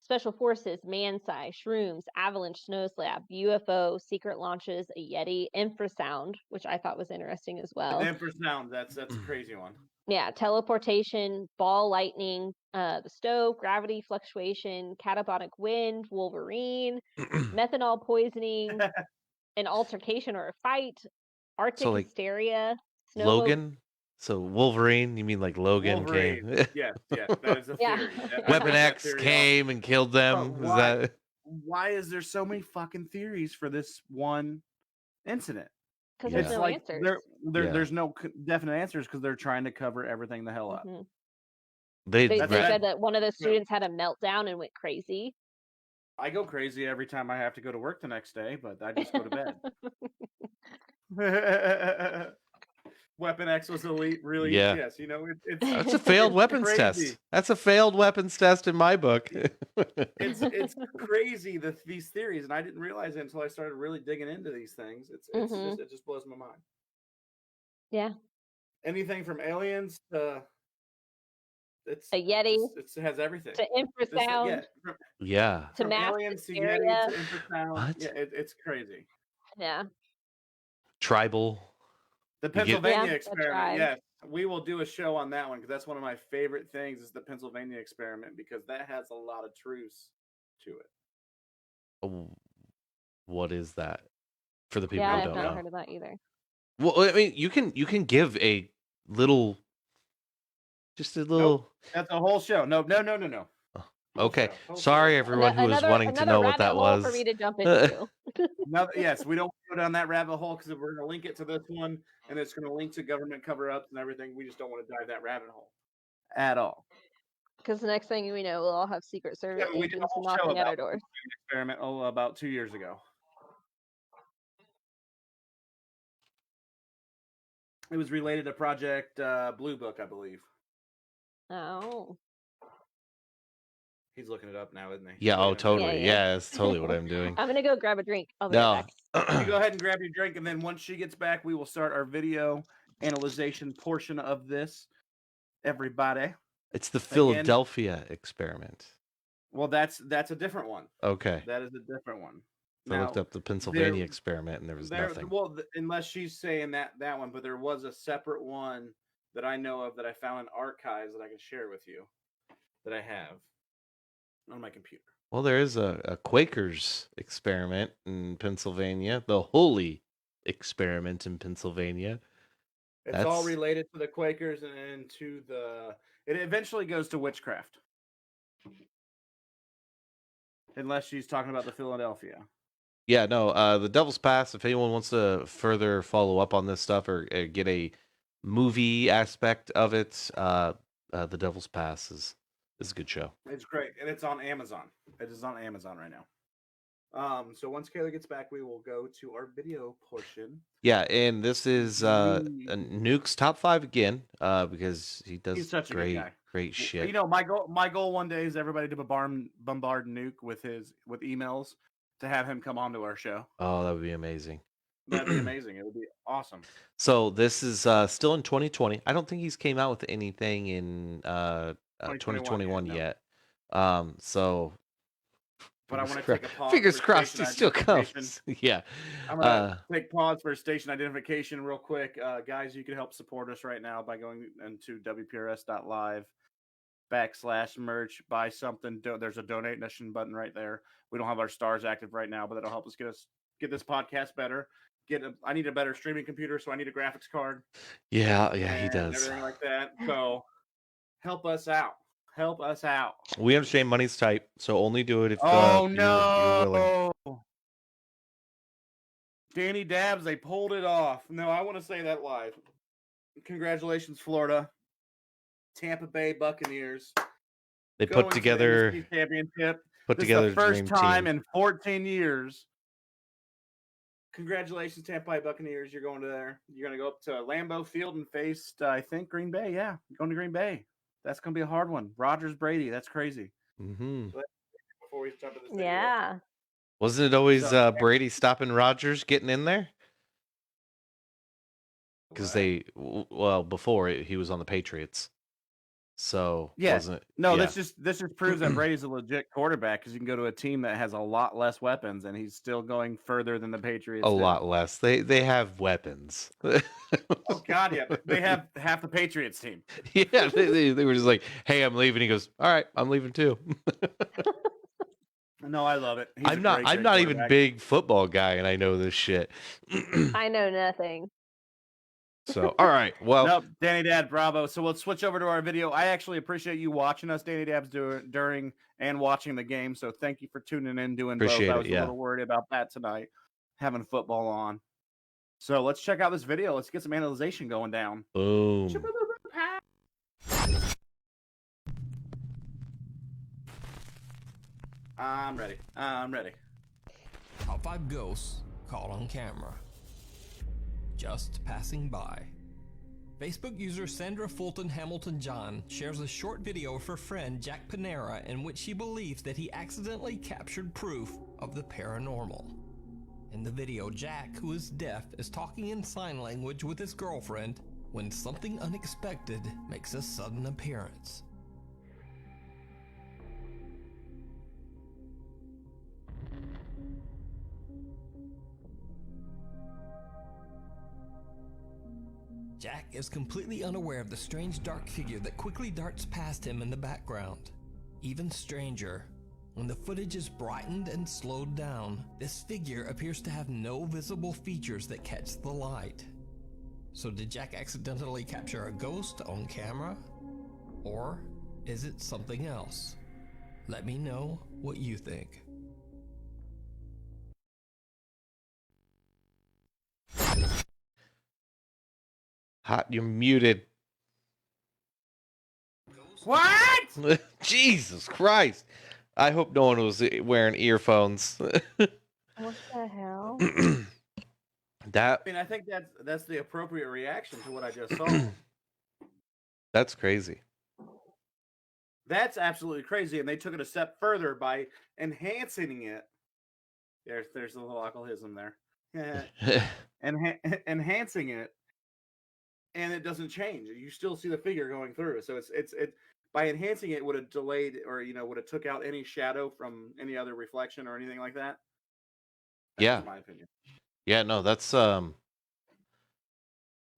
Special Forces, man-size, shrooms, avalanche, snow slab, UFO, secret launches, a Yeti, infrasound, which I thought was interesting as well. The infrasound, that's a crazy one. Yeah, teleportation, ball lightning, the stove, gravity fluctuation, catabolic wind, Wolverine, methanol poisoning, an altercation or a fight, Arctic So, like, hysteria, snow Logan? So Wolverine, you mean like Logan Wolverine. came? Yes, that is a Yeah. theory. Weapon That X theory came and killed them. But Is that why is there so many fucking theories for this one incident? Because Yeah. there's no like answers. Yeah. there's no definite answers because they're trying to cover everything the hell up. Mhm. they They That's said it. that one of the students had a meltdown and went crazy. I go crazy every time I have to go to work the next day, but I just go to bed. Weapon X was elite, really. Yeah. Yes, you know That's a failed it's weapons crazy. test. That's a failed weapons test in my book. It's crazy these theories, and I didn't realize it until I started really digging into these things. It just blows my mind. Yeah. Anything from aliens to A Yeti. it has everything. To infrasound. Yeah. To From mass aliens to hysteria. Yeti to infrasound. What? Yeah, it's crazy. Yeah. Tribal. The Pennsylvania Yeah, experiment. right. Yes, we will do a show on that one because that's one of my favorite things is the Pennsylvania experiment because that has a lot of truths to it. Oh, what is that? For the people Yeah, who I've don't not know. heard of that either. Well, I mean, you can give a little, just a little. That's a whole show. No. Okay, Whole sorry show. everyone who was wanting to know what that was. For me to jump into. Yes, we don't go down that rabbit hole because we're going to link it to this one, and it's going to link to government cover-ups and everything. We just don't want to dive that rabbit hole at all. Because the next thing we know, we'll all have Secret Service we did a agents whole show knocking at about our doors. the experiment about 2 years ago. It was related to Project Blue Book, I believe. Oh. He's looking it up now, isn't he? Yeah. Oh, totally. Yeah. Yeah, that's totally what I'm doing. I'm gonna go grab a drink. I'll be right back. You go ahead and grab your drink, and then once she gets back, we will start our video analyzation portion of this. Everybody. It's the Philadelphia experiment. Well, that's a different one. Okay. That is a different one. I looked up the Pennsylvania experiment, and there was nothing. Well, unless she's saying that one, but there was a separate one that I know of that I found in archives that I can share with you that I have on my computer. Well, there is a Quakers experiment in Pennsylvania, the Holy experiment in Pennsylvania. It's all related to the Quakers and to it eventually goes to witchcraft. Unless she's talking about the Philadelphia. Yeah, no, the Devil's Pass, if anyone wants to further follow up on this stuff or get a movie aspect of it, the Devil's Pass is a good show. It's great, and it's on Amazon. It is on Amazon right now. So once Kayla gets back, we will go to our video portion. Yeah, and this is Nuke's top 5 again, because he's such a good guy. Great shit. You know, my goal one day is everybody to bombard Nuke with emails to have him come on to our show. Oh, that would be amazing. That'd be amazing. It would be awesome. So this is still in 2020. I don't think he's came out with anything in 2021 yet. So but I want to take a pause. Fingers crossed he still comes. Yeah. I'm gonna take pause for station identification real quick. Guys, you can help support us right now by going into wprs.live/merch, buy something. There's a donation button right there. We don't have our stars active right now, but that'll help us get this podcast better. I need a better streaming computer, so I need a graphics card. Yeah, he does. Everything like that. So help us out. Help us out. We understand money's tight, so only do it if you're willing. Danny Dabbs, they pulled it off. No, I want to say that live. Congratulations, Florida. Tampa Bay Buccaneers. They put together the championship. Put together the first dream time team. in 14 years. Congratulations, Tampa Bay Buccaneers. You're going to there. You're going to go up to Lambeau Field and face, I think, Green Bay. Yeah, you're going to Green Bay. That's going to be a hard one. Rodgers, Brady. That's crazy. Mm-hmm. So before we jump into this yeah. Wasn't it always Brady stopping Rodgers getting in there? Because before he was on the Patriots. So Yes. wasn't No, yeah. this just proves that Brady's a legit quarterback because you can go to a team that has a lot less weapons and he's still going further than the Patriots A do. lot less. They have weapons. Oh God, yeah, they have half the Patriots team. Yeah, they were just like, "Hey, I'm leaving." He goes, "All right, I'm leaving too." No, I love it. He's I'm not even big football guy, and I know this shit. I know nothing. So, all right, well, nope, Danny Dad, bravo. So we'll switch over to our video. I actually appreciate you watching us, Danny Dabs, during and watching the game. So thank you for tuning in, doing appreciate both. I it. was Yeah. a little worried about that tonight, having football on. So let's check out this video. Let's get some analyzation going down. Boom. I'm ready. I'm ready. Top 5 ghosts caught on camera. Just passing by. Facebook user Sandra Fulton Hamilton John shares a short video of her friend Jack Panera in which she believes that he accidentally captured proof of the paranormal. In the video, Jack, who is deaf, is talking in sign language with his girlfriend when something unexpected makes a sudden appearance. Jack is completely unaware of the strange dark figure that quickly darts past him in the background. Even stranger, when the footage is brightened and slowed down, this figure appears to have no visible features that catch the light. So did Jack accidentally capture a ghost on camera? Or is it something else? Let me know what you think. Hot, you're muted. What? Jesus Christ. I hope no one was wearing earphones. What the hell? That I mean, I think that's the appropriate reaction to what I just saw. that's crazy. That's absolutely crazy, and they took it a step further by enhancing it. There's a little alcoholism there. Enhancing it, and it doesn't change. You still see the figure going through. So it's by enhancing it would have delayed or would have took out any shadow from any other reflection or anything like that. That's my opinion. Yeah, no, that's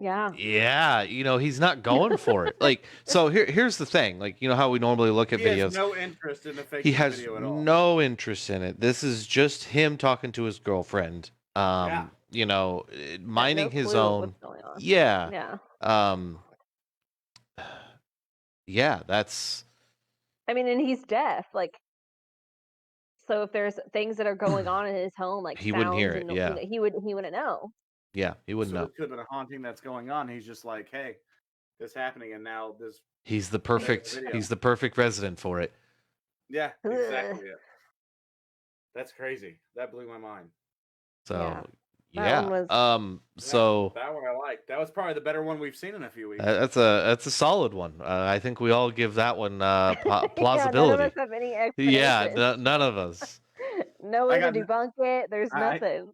Yeah. yeah, he's not going for it. Like, so here's the thing. Like, how we normally look at videos. He has no interest in the fake He has video at all. no interest in it. This is just him talking to his girlfriend. Minding his own. Yeah. Yeah. Yeah, that's I mean, and he's deaf. Like, so if there's things that are going on in his home, like he wouldn't hear sounds it. Yeah. he wouldn't know. Yeah, he wouldn't know. It could have been a haunting that's going on. He's just like, hey, this happening, and now this. He's the perfect resident for it. Yeah, exactly. That's crazy. That blew my mind. So yeah. So that one I like. That was probably the better one we've seen in a few weeks. That's a solid one. I think we all give that one plausibility. None of us have any explanation. Yeah, none of us. No way to debunk it. There's nothing.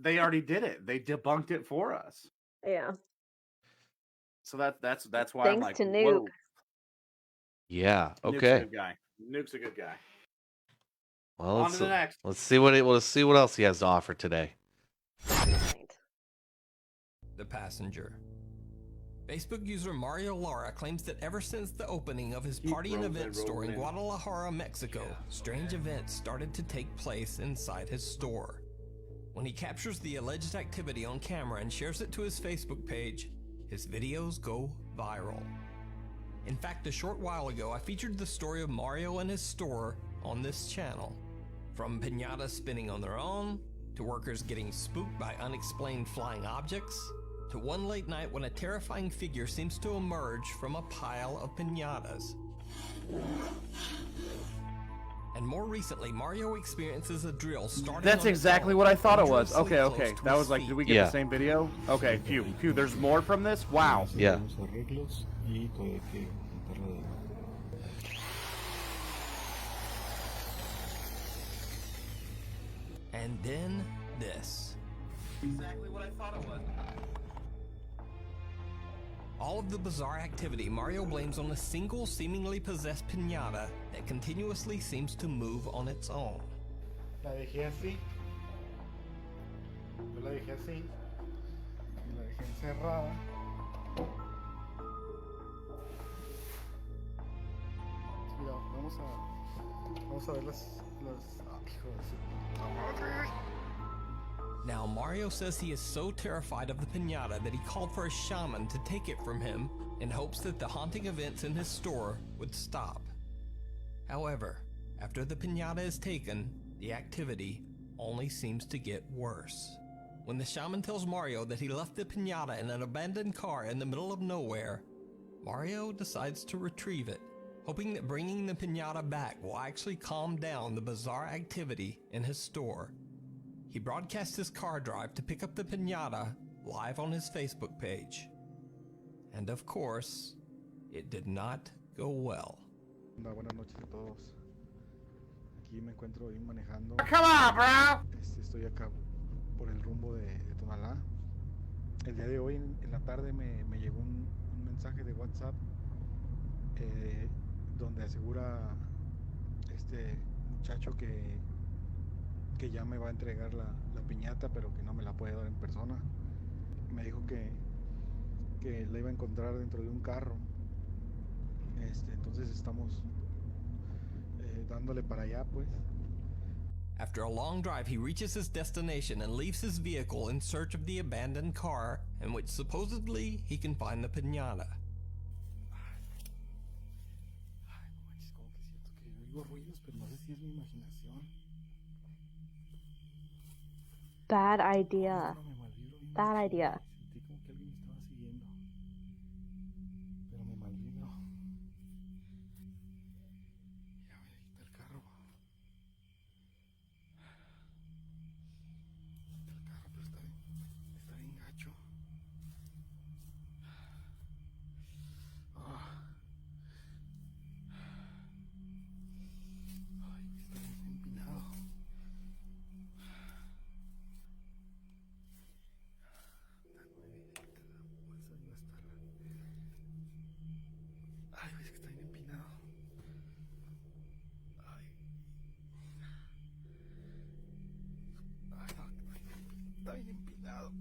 They already did it. They debunked it for us. Yeah. So that's why Thanks I'm like, to Nuke. whoa. Yeah. Okay. Nuke's a good guy. Nuke's a good guy. Well, on to the next. Let's see what else he has to offer today. The passenger. Facebook user Mario Lara claims that ever since the opening of his party and event store in Guadalajara, Mexico, strange events started to take place inside his store. When he captures the alleged activity on camera and shares it to his Facebook page, his videos go viral. In fact, a short while ago, I featured the story of Mario and his store on this channel. From piñatas spinning on their own, to workers getting spooked by unexplained flying objects, to one late night when a terrifying figure seems to emerge from a pile of piñatas. And more recently, Mario experiences a drill starting. That's exactly what I thought it was. Okay. That was like, did we get the same video? Okay, phew. There's more from this? Wow. Yeah. And then this. Exactly what I thought it was. All of the bizarre activity Mario blames on a single seemingly possessed piñata that continuously seems to move on its own. La dejé así. Yo la dejé así. Y la dejé encerrada. Mira, vamos a ver las hijo de su puta madre. Now, Mario says he is so terrified of the piñata that he called for a shaman to take it from him in hopes that the haunting events in his store would stop. However, after the piñata is taken, the activity only seems to get worse. When the shaman tells Mario that he left the piñata in an abandoned car in the middle of nowhere, Mario decides to retrieve it, hoping that bringing the piñata back will actually calm down the bizarre activity in his store. He broadcasts his car drive to pick up the piñata live on his Facebook page. And of course, it did not go well. Buenas noches a todos. Aquí me encuentro hoy manejando. Come on, bro! Estoy acá por el rumbo de Tonalá. El día de hoy en la tarde me llegó un mensaje de WhatsApp donde asegura este muchacho que ya me va a entregar la piñata, pero que no me la puede dar en persona. Me dijo que la iba a encontrar dentro de un carro. Entonces estamos dándole para allá, pues. After a long drive, he reaches his destination and leaves his vehicle in search of the abandoned car in which supposedly he can find the piñata. Ay, no manches, como que siento que oigo ruidos, pero no sé si es mi imaginación. Bad idea. No, me malvibro bien Bad machín. idea. Sentí como que alguien me estaba siguiendo. Pero me malvibro. Ya voy a quitar el carro. Quita el carro, pero está bien gacho. Ay, está bien empinado. Ay, es que está bien empinado. Ay. Ay, no, está bien empinado.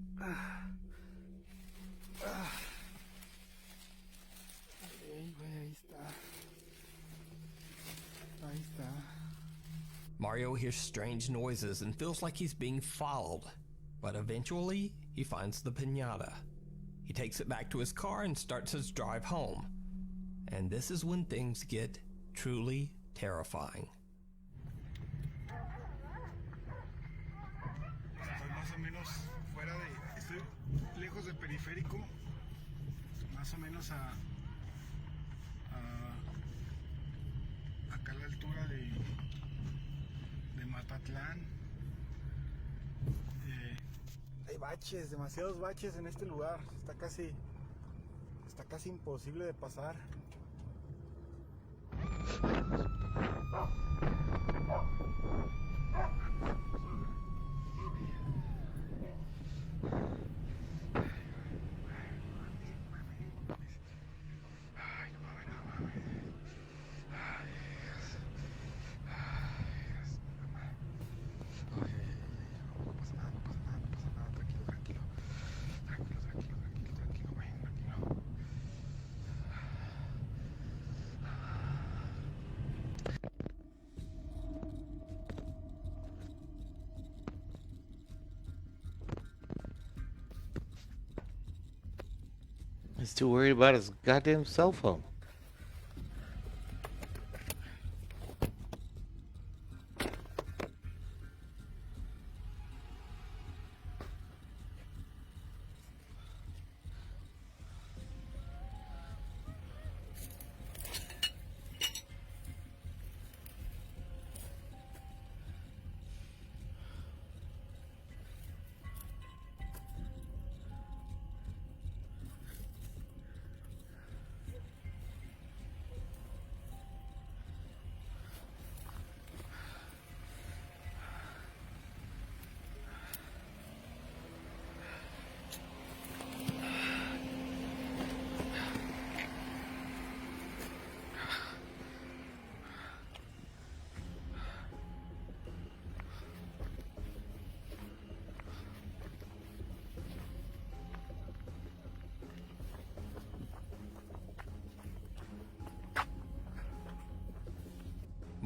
Ay, güey, ahí está. Ahí está. Mario hears strange noises and feels like he's being followed, but eventually he finds the piñata. He takes it back to his car and starts his drive home. And this is when things get truly terrifying. Estoy más o menos fuera de... Estoy lejos del periférico. Más o menos acá a la altura de Matatlán. Hay baches, demasiados baches en este lugar. Está casi imposible de pasar. He's too worried about his goddamn cell phone.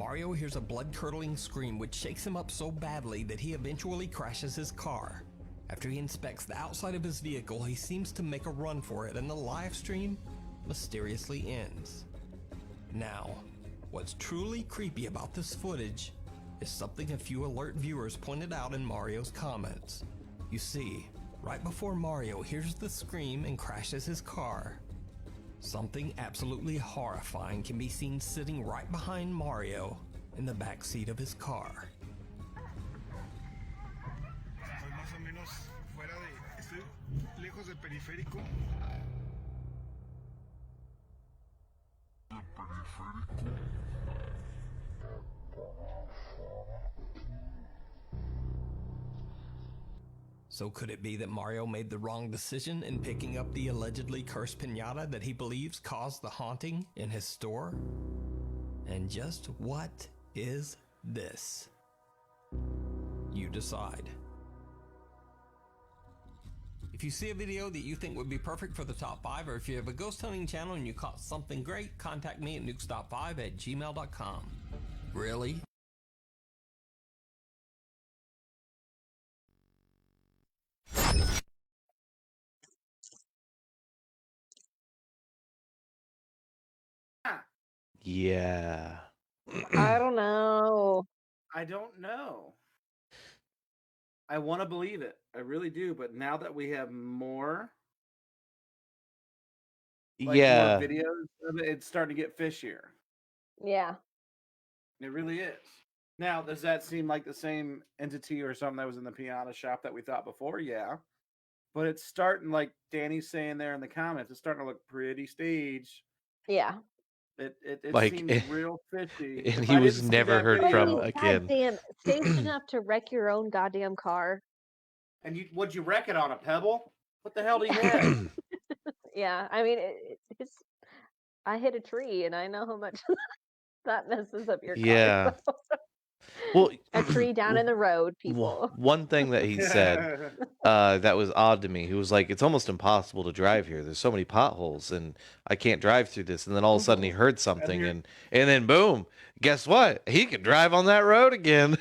Mario hears a blood-curdling scream which shakes him up so badly that he eventually crashes his car. After he inspects the outside of his vehicle, he seems to make a run for it, and the live stream mysteriously ends. Now, what's truly creepy about this footage is something a few alert viewers pointed out in Mario's comments. You see, right before Mario hears the scream and crashes his car, something absolutely horrifying can be seen sitting right behind Mario in the back seat of his car. Estoy más o menos fuera de... Estoy lejos del periférico. So could it be that Mario made the wrong decision in picking up the allegedly cursed piñata that he believes caused the haunting in his store? And just what is this? You decide. If you see a video that you think would be perfect for the top 5, or if you have a ghost hunting channel and you caught something great, contact me at nukestop5@gmail.com. Really? Yeah. I don't know. I don't know. I want to believe it. I really do. But now that we have more, more videos of it, it's starting to get fishier. Yeah. It really is. Now, does that seem like the same entity or something that was in the piano shop that we thought before? Yeah. But it's starting, like Danny's saying there in the comments, it's starting to look pretty staged. Yeah. It Like, seems real fishy. And If he I was didn't see never that heard video, from Somebody, again. goddamn, staged enough to wreck your own goddamn car. And would you wreck it on a pebble? What the hell do you have? Yeah, I mean, it's. I hit a tree, and I know how much that messes up your car. Yeah. So. Well, A tree down in the road, people. One thing that he said that was odd to me, he was like, it's almost impossible to drive here. There's so many potholes, and I can't drive through this. And then all of a sudden he heard something, and then boom, guess what? He could drive on that road again.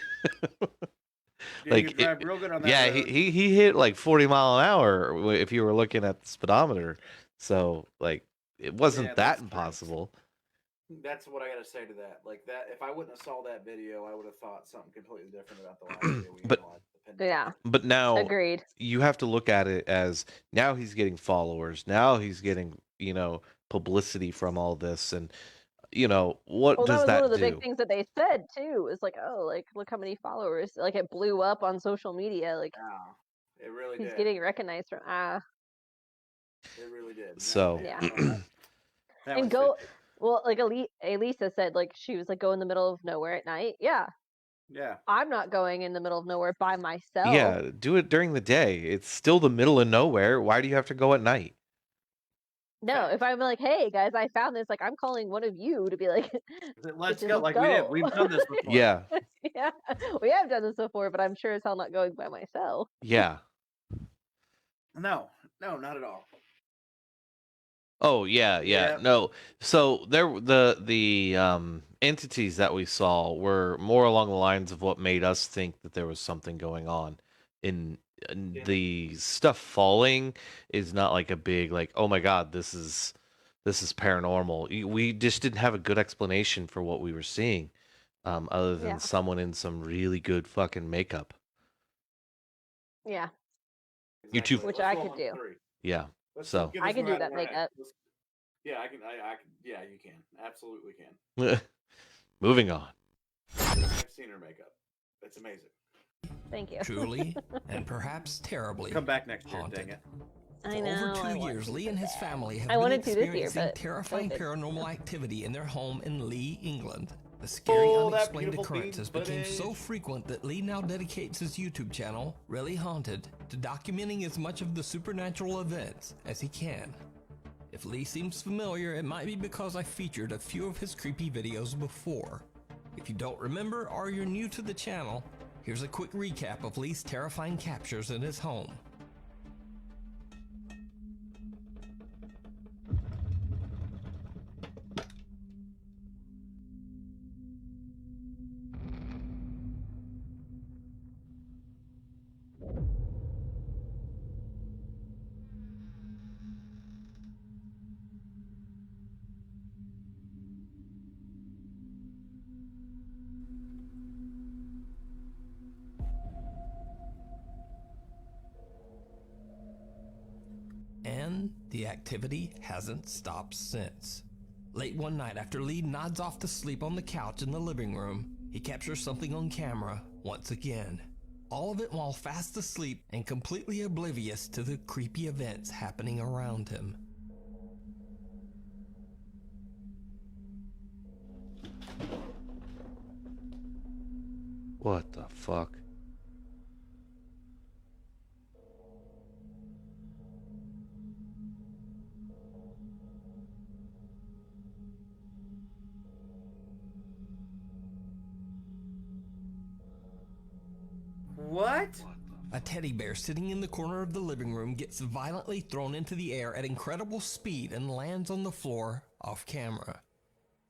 Yeah, like, you could drive real good on that yeah, road. he hit like 40 mile an hour if you were looking at the speedometer. So, like, it wasn't that impossible. Crazy. That's what I gotta say to that. Like that, if I wouldn't have saw that video, I would have thought something completely different about the last video we analyzed. Yeah. But now, agreed. You have to look at it as now he's getting followers. Now he's getting, publicity from all this, and what does that do? That was one of the big things that they said too. Is like, oh, like look how many followers. Like it blew up on social media. Like, it really he's did. getting recognized from It really did. So yeah. And go. Well, like Elisa said, like she was like go in the middle of nowhere at night. Yeah. Yeah. I'm not going in the middle of nowhere by myself. Yeah, do it during the day. It's still the middle of nowhere. Why do you have to go at night? No, if I'm like, hey guys, I found this, like I'm calling one of you to be like, let's go. Like we did. We've done this before. Yeah. Yeah, we have done this before, but I'm sure as hell not going by myself. Yeah. No, not at all. Oh yeah. No. So the entities that we saw were more along the lines of what made us think that there was something going on. In the stuff falling is not like a big like, oh my god, this is paranormal. We just didn't have a good explanation for what we were seeing, other than someone in some really good fucking makeup. Yeah. Exactly. YouTube, which I could do. Yeah. So I can do that makeup. Yeah, I can. Yeah, you can. Absolutely can. Moving on. I've seen her makeup. It's amazing. Thank you. Truly, and perhaps terribly. Come back next year, haunted. dang it. I know. For over 2 years, Lee and his family have I been wanted to this year, experiencing but terrifying COVID. paranormal activity in their home in Lee, England. The scary, unexplained occurrences became so frequent that Lee now dedicates his YouTube channel, Really Haunted, to documenting as much of the supernatural events as he can. If Lee seems familiar, it might be because I featured a few of his creepy videos before. If you don't remember or you're new to the channel, here's a quick recap of Lee's terrifying captures in his home. And the activity hasn't stopped since. Late one night, after Lee nods off to sleep on the couch in the living room, he captures something on camera once again. All of it while fast asleep and completely oblivious to the creepy events happening around him. What the fuck? What? A teddy bear sitting in the corner of the living room gets violently thrown into the air at incredible speed and lands on the floor off camera.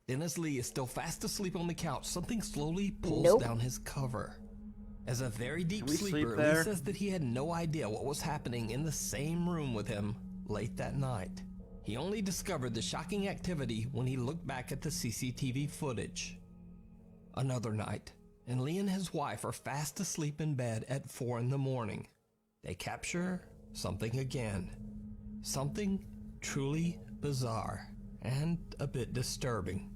Then as Lee is still fast asleep on the couch, something slowly pulls down his cover. As a very deep sleeper, Lee says that he had no idea what was happening in the same room with him late that night. He only discovered the shocking activity when he looked back at the CCTV footage. Another night, and Lee and his wife are fast asleep in bed at 4 a.m. They capture something again. Something truly bizarre and a bit disturbing.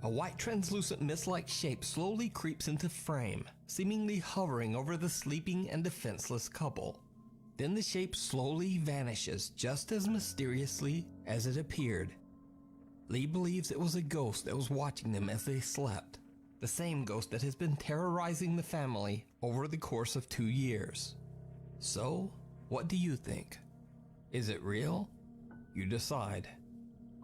A white translucent mist-like shape slowly creeps into frame, seemingly hovering over the sleeping and defenseless couple. Then the shape slowly vanishes just as mysteriously as it appeared. Lee believes it was a ghost that was watching them as they slept, the same ghost that has been terrorizing the family over the course of 2 years. So, what do you think? Is it real? You decide.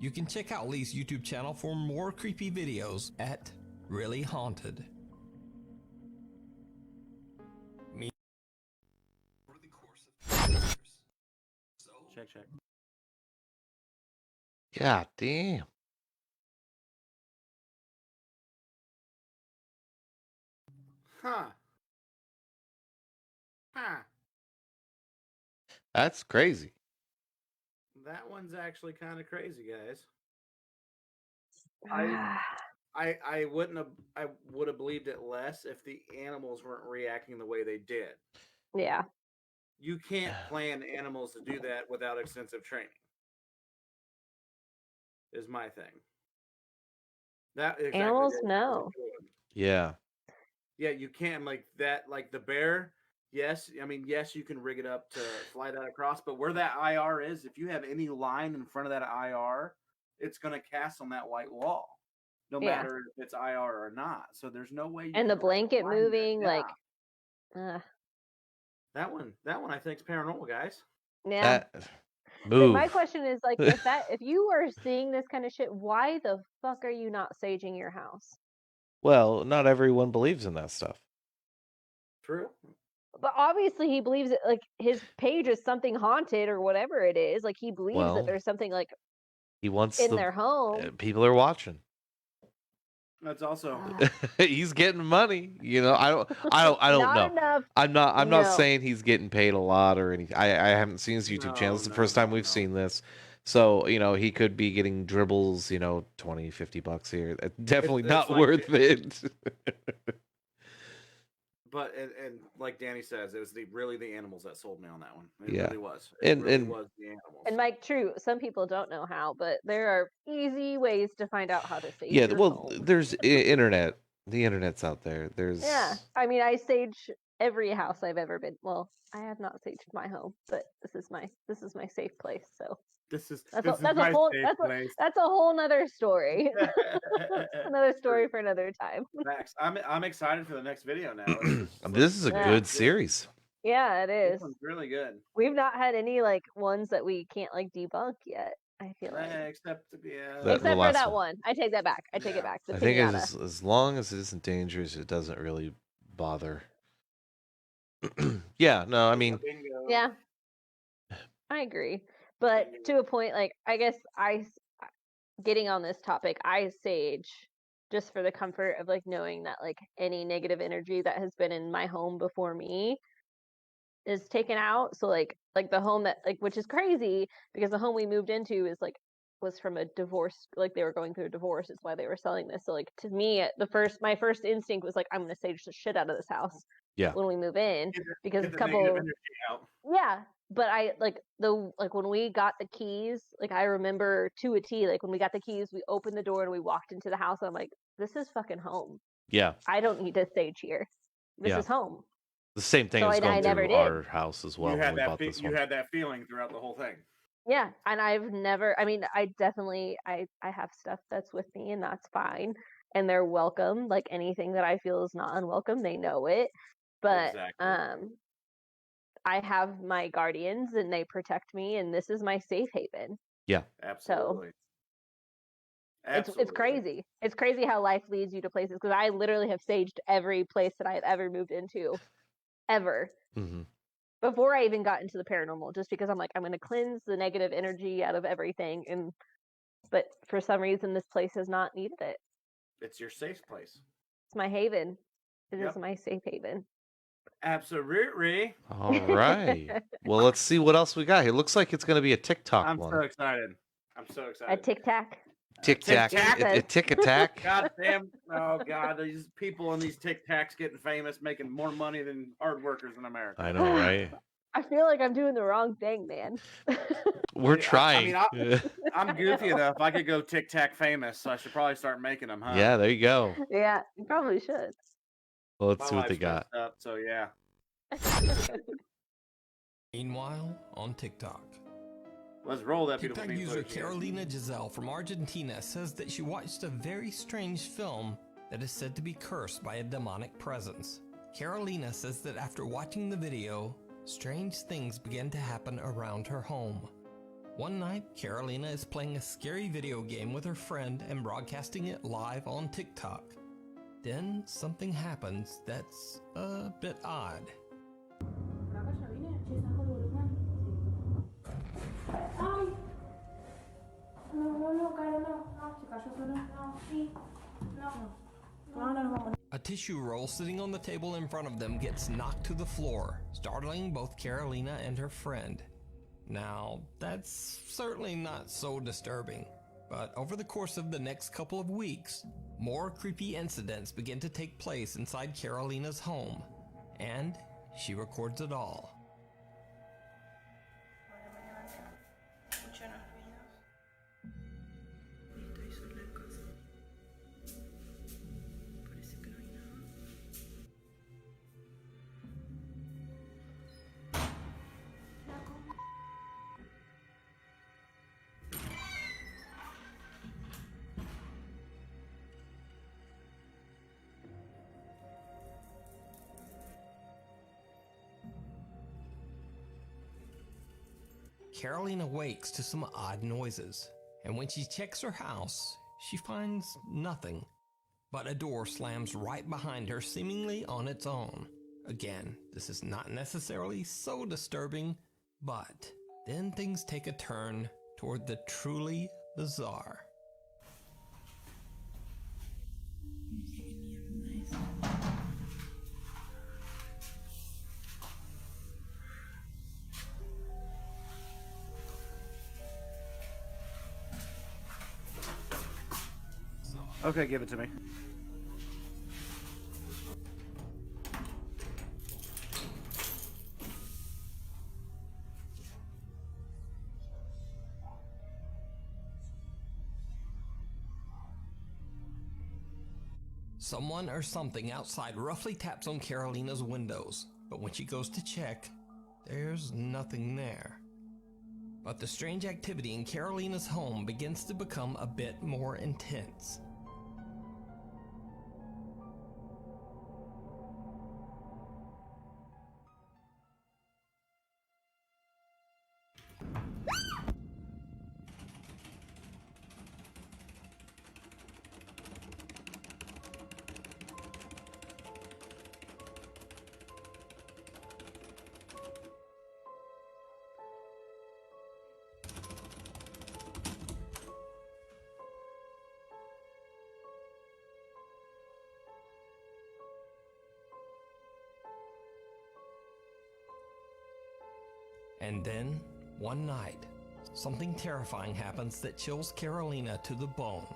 You can check out Lee's YouTube channel for more creepy videos at Really Haunted. Over the course of 2 years. So, Check. Yeah, damn. Huh. That's crazy. That one's actually kind of crazy, guys. I would have believed it less if the animals weren't reacting the way they did. Yeah. You can't plan animals to do that without extensive training. Is my thing. That exactly Animals know. Yeah. Yeah, you can like that, like the bear. Yes, I mean, yes, you can rig it up to fly that across, but where that IR is, if you have any line in front of that IR, it's going to cast on that white wall, no matter if it's IR or not. So there's no way. And the blanket moving, that. That one, I think is paranormal, guys. Yeah. Move. My question is like, if you are seeing this kind of shit, why the fuck are you not saging your house? Well, not everyone believes in that stuff. True. But obviously he believes it, like his page is something haunted or whatever it is. Like he believes that there's something like he wants in their home. People are watching. That's also he's getting money. You know, I don't know. Enough. I'm not saying he's getting paid a lot or anything. I haven't seen his YouTube channel. It's the first time we've seen this. So, you know, he could be getting dribbles, you know, $20, $50 here. Definitely it's not like worth it. But and like Danny says, it was really the animals that sold me on that one. It really was. It really was the animals. And Mike, true, some people don't know how, but there are easy ways to find out how to sage. Yeah, well, home. there's internet. The internet's out there. There's I mean, I sage every house I've ever been. Well, I have not saged my home, but this is my safe place. So that's a whole nother story. Another story for another time. Max, I'm excited for the next video now. This is a good series. Yeah, it is. This one's really good. We've not had any like ones that we can't like debunk yet. I feel like except for that one. I take that back. I take it back. I think as long as it isn't dangerous, it doesn't really bother. Yeah, no, I mean, yeah, I agree. But to a point, like I guess getting on this topic, I sage just for the comfort of like knowing that like any negative energy that has been in my home before me is taken out. So like the home that like, which is crazy because the home we moved into is like was from a divorce, like they were going through a divorce. It's why they were selling this. So like to me, my first instinct was like, I'm gonna sage the shit out of this house. Yeah. When we move in, because get a the couple. negative energy out. Yeah, but I like when we got the keys, like I remember to a T, like when we got the keys, we opened the door and we walked into the house. And I'm like, this is fucking home. Yeah. I don't need to stage here. This is home. The same thing So as going through our house as well. You had when we bought this you one. had that feeling throughout the whole thing. Yeah, and I've never. I mean, I definitely I have stuff that's with me, and that's fine, and they're welcome. Like anything that I feel is not unwelcome, they know it. But Exactly. I have my guardians, and they protect me, and this is my safe haven. Yeah, absolutely. So it's crazy. It's crazy how life leads you to places, because I literally have saged every place that I've ever moved into, ever. Mm-hmm. Before I even got into the paranormal, just because I'm like, I'm going to cleanse the negative energy out of everything. But for some reason, this place has not needed it. It's your safe place. It's my haven. It is my safe haven. Absolutely. All right. Well, let's see what else we got here. Looks like it's going to be a TikTok I'm one. so excited. I'm so excited. A tic-tac. Tic-tac. A tic-a-tac. God damn. Oh, God. These people in these tic-tacs getting famous, making more money than hard workers in America. I know, right? I feel like I'm doing the wrong thing, man. We're trying. I'm goofy enough. I could go tic-tac famous, so I should probably start making them, huh? Yeah, there you go. Yeah, you probably should. Well, let's see what they got. Up, so, yeah. Meanwhile, on TikTok. Let's roll that TikTok beautiful user Carolina Giselle from Argentina says that she watched a very strange film that is said to be cursed by a demonic presence. Carolina says that after watching the video, strange things began to happen around her home. One night, Carolina is playing a scary video game with her friend and broadcasting it live on TikTok. Then something happens that's a bit odd. A tissue roll sitting on the table in front of them gets knocked to the floor, startling both Carolina and her friend. Now, that's certainly not so disturbing, but over the course of the next couple of weeks, more creepy incidents begin to take place inside Carolina's home, and she records it all. Carolina wakes to some odd noises, and when she checks her house, she finds nothing. But a door slams right behind her, seemingly on its own. Again, this is not necessarily so disturbing, but then things take a turn toward the truly bizarre. Okay, give it to me. Someone or something outside roughly taps on Carolina's windows, but when she goes to check, there's nothing there. But the strange activity in Carolina's home begins to become a bit more intense. And then, one night, something terrifying happens that chills Carolina to the bone.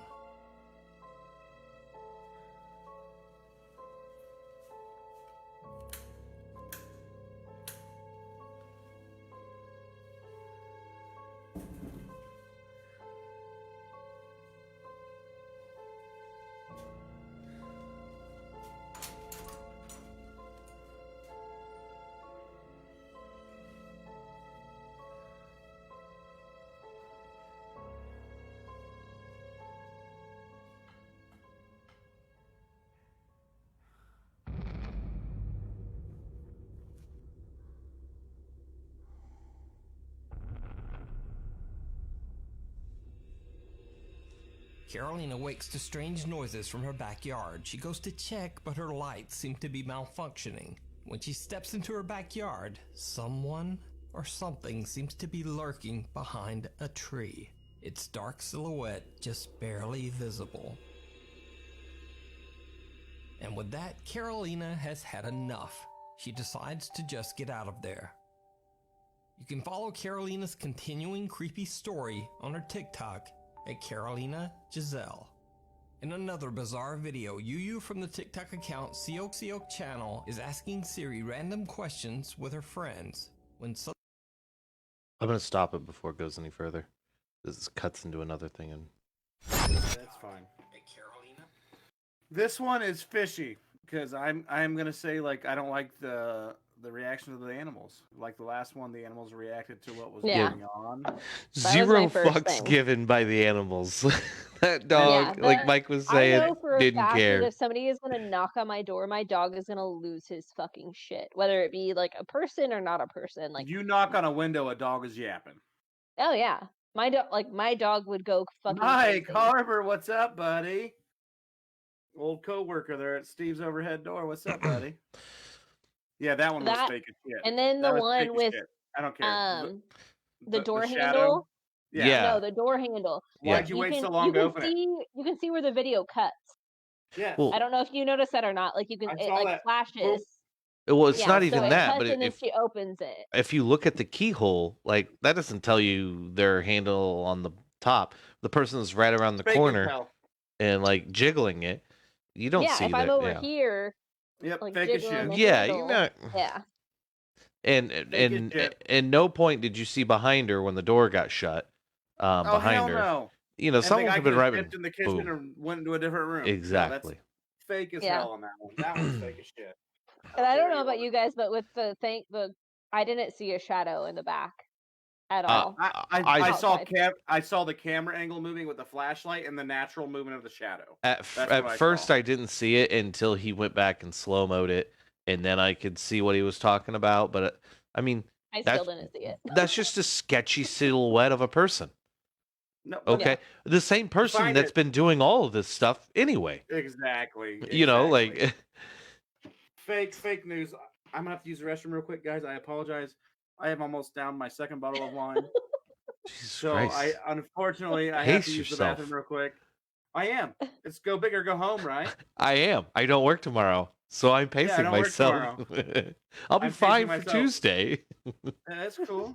Carolina wakes to strange noises from her backyard. She goes to check, but her lights seem to be malfunctioning. When she steps into her backyard, someone or something seems to be lurking behind a tree. Its dark silhouette just barely visible. And with that, Carolina has had enough. She decides to just get out of there. You can follow Carolina's continuing creepy story on her TikTok at Carolina Giselle. In another bizarre video, Yu from the TikTok account Siok Channel is asking Siri random questions with her friends. I'm going to stop it before it goes any further. This cuts into another thing. And that's fine. Hey, Carolina? This one is fishy because I'm gonna say, like, I don't like the reaction of the animals. Like the last one, the animals reacted to what was going on. Zero fucks given by the animals. That dog, like Mike was saying, I know for didn't a fact care. that if somebody is going to knock on my door, my dog is going to lose his fucking shit, whether it be like a person or not a person. Like, you knock on a window, a dog is yapping. Oh yeah, my dog would go fucking Mike crazy. Harbor, what's up, buddy? Old coworker there at Steve's overhead door. What's up, buddy? Yeah, that one was fake as shit. And then the one with I don't care. The door handle. Yeah. No, the door handle. Why'd you wait so long to open it? You can see where the video cuts. Yeah. Well, I don't know if you noticed that or not. Like it flashes. Well, it's not even that, but then she opens it. If you look at the keyhole, like that doesn't tell you their handle on the top. The person's right around the corner and like jiggling it. You don't see that. Yeah, if I'm over here. Yep, like, fake as shit. Yeah, you know. Yeah. And no point did you see behind her when the door got shut. Behind her. No. You know, someone could have been right in the kitchen or went into a different room. Exactly. That's fake as hell on that one. That one's fake as shit. And I don't know about you guys, but with I didn't see a shadow in the back at all. I saw the camera angle moving with the flashlight and the natural movement of the shadow. At first, I didn't see it until he went back and slow-moed it, and then I could see what he was talking about. But I mean, I still didn't see it. That's just a sketchy silhouette of a person. No, okay, the same person that's been doing all of this stuff anyway. Exactly. You know, like fake news. I'm gonna have to use the restroom real quick, guys. I apologize. I have almost down my second bottle of wine. So Christ. I have to use the bathroom real quick. I am. It's go big or go home, right? I am. I don't work tomorrow, so I'm pacing myself. I'll be fine for Tuesday. That's cool.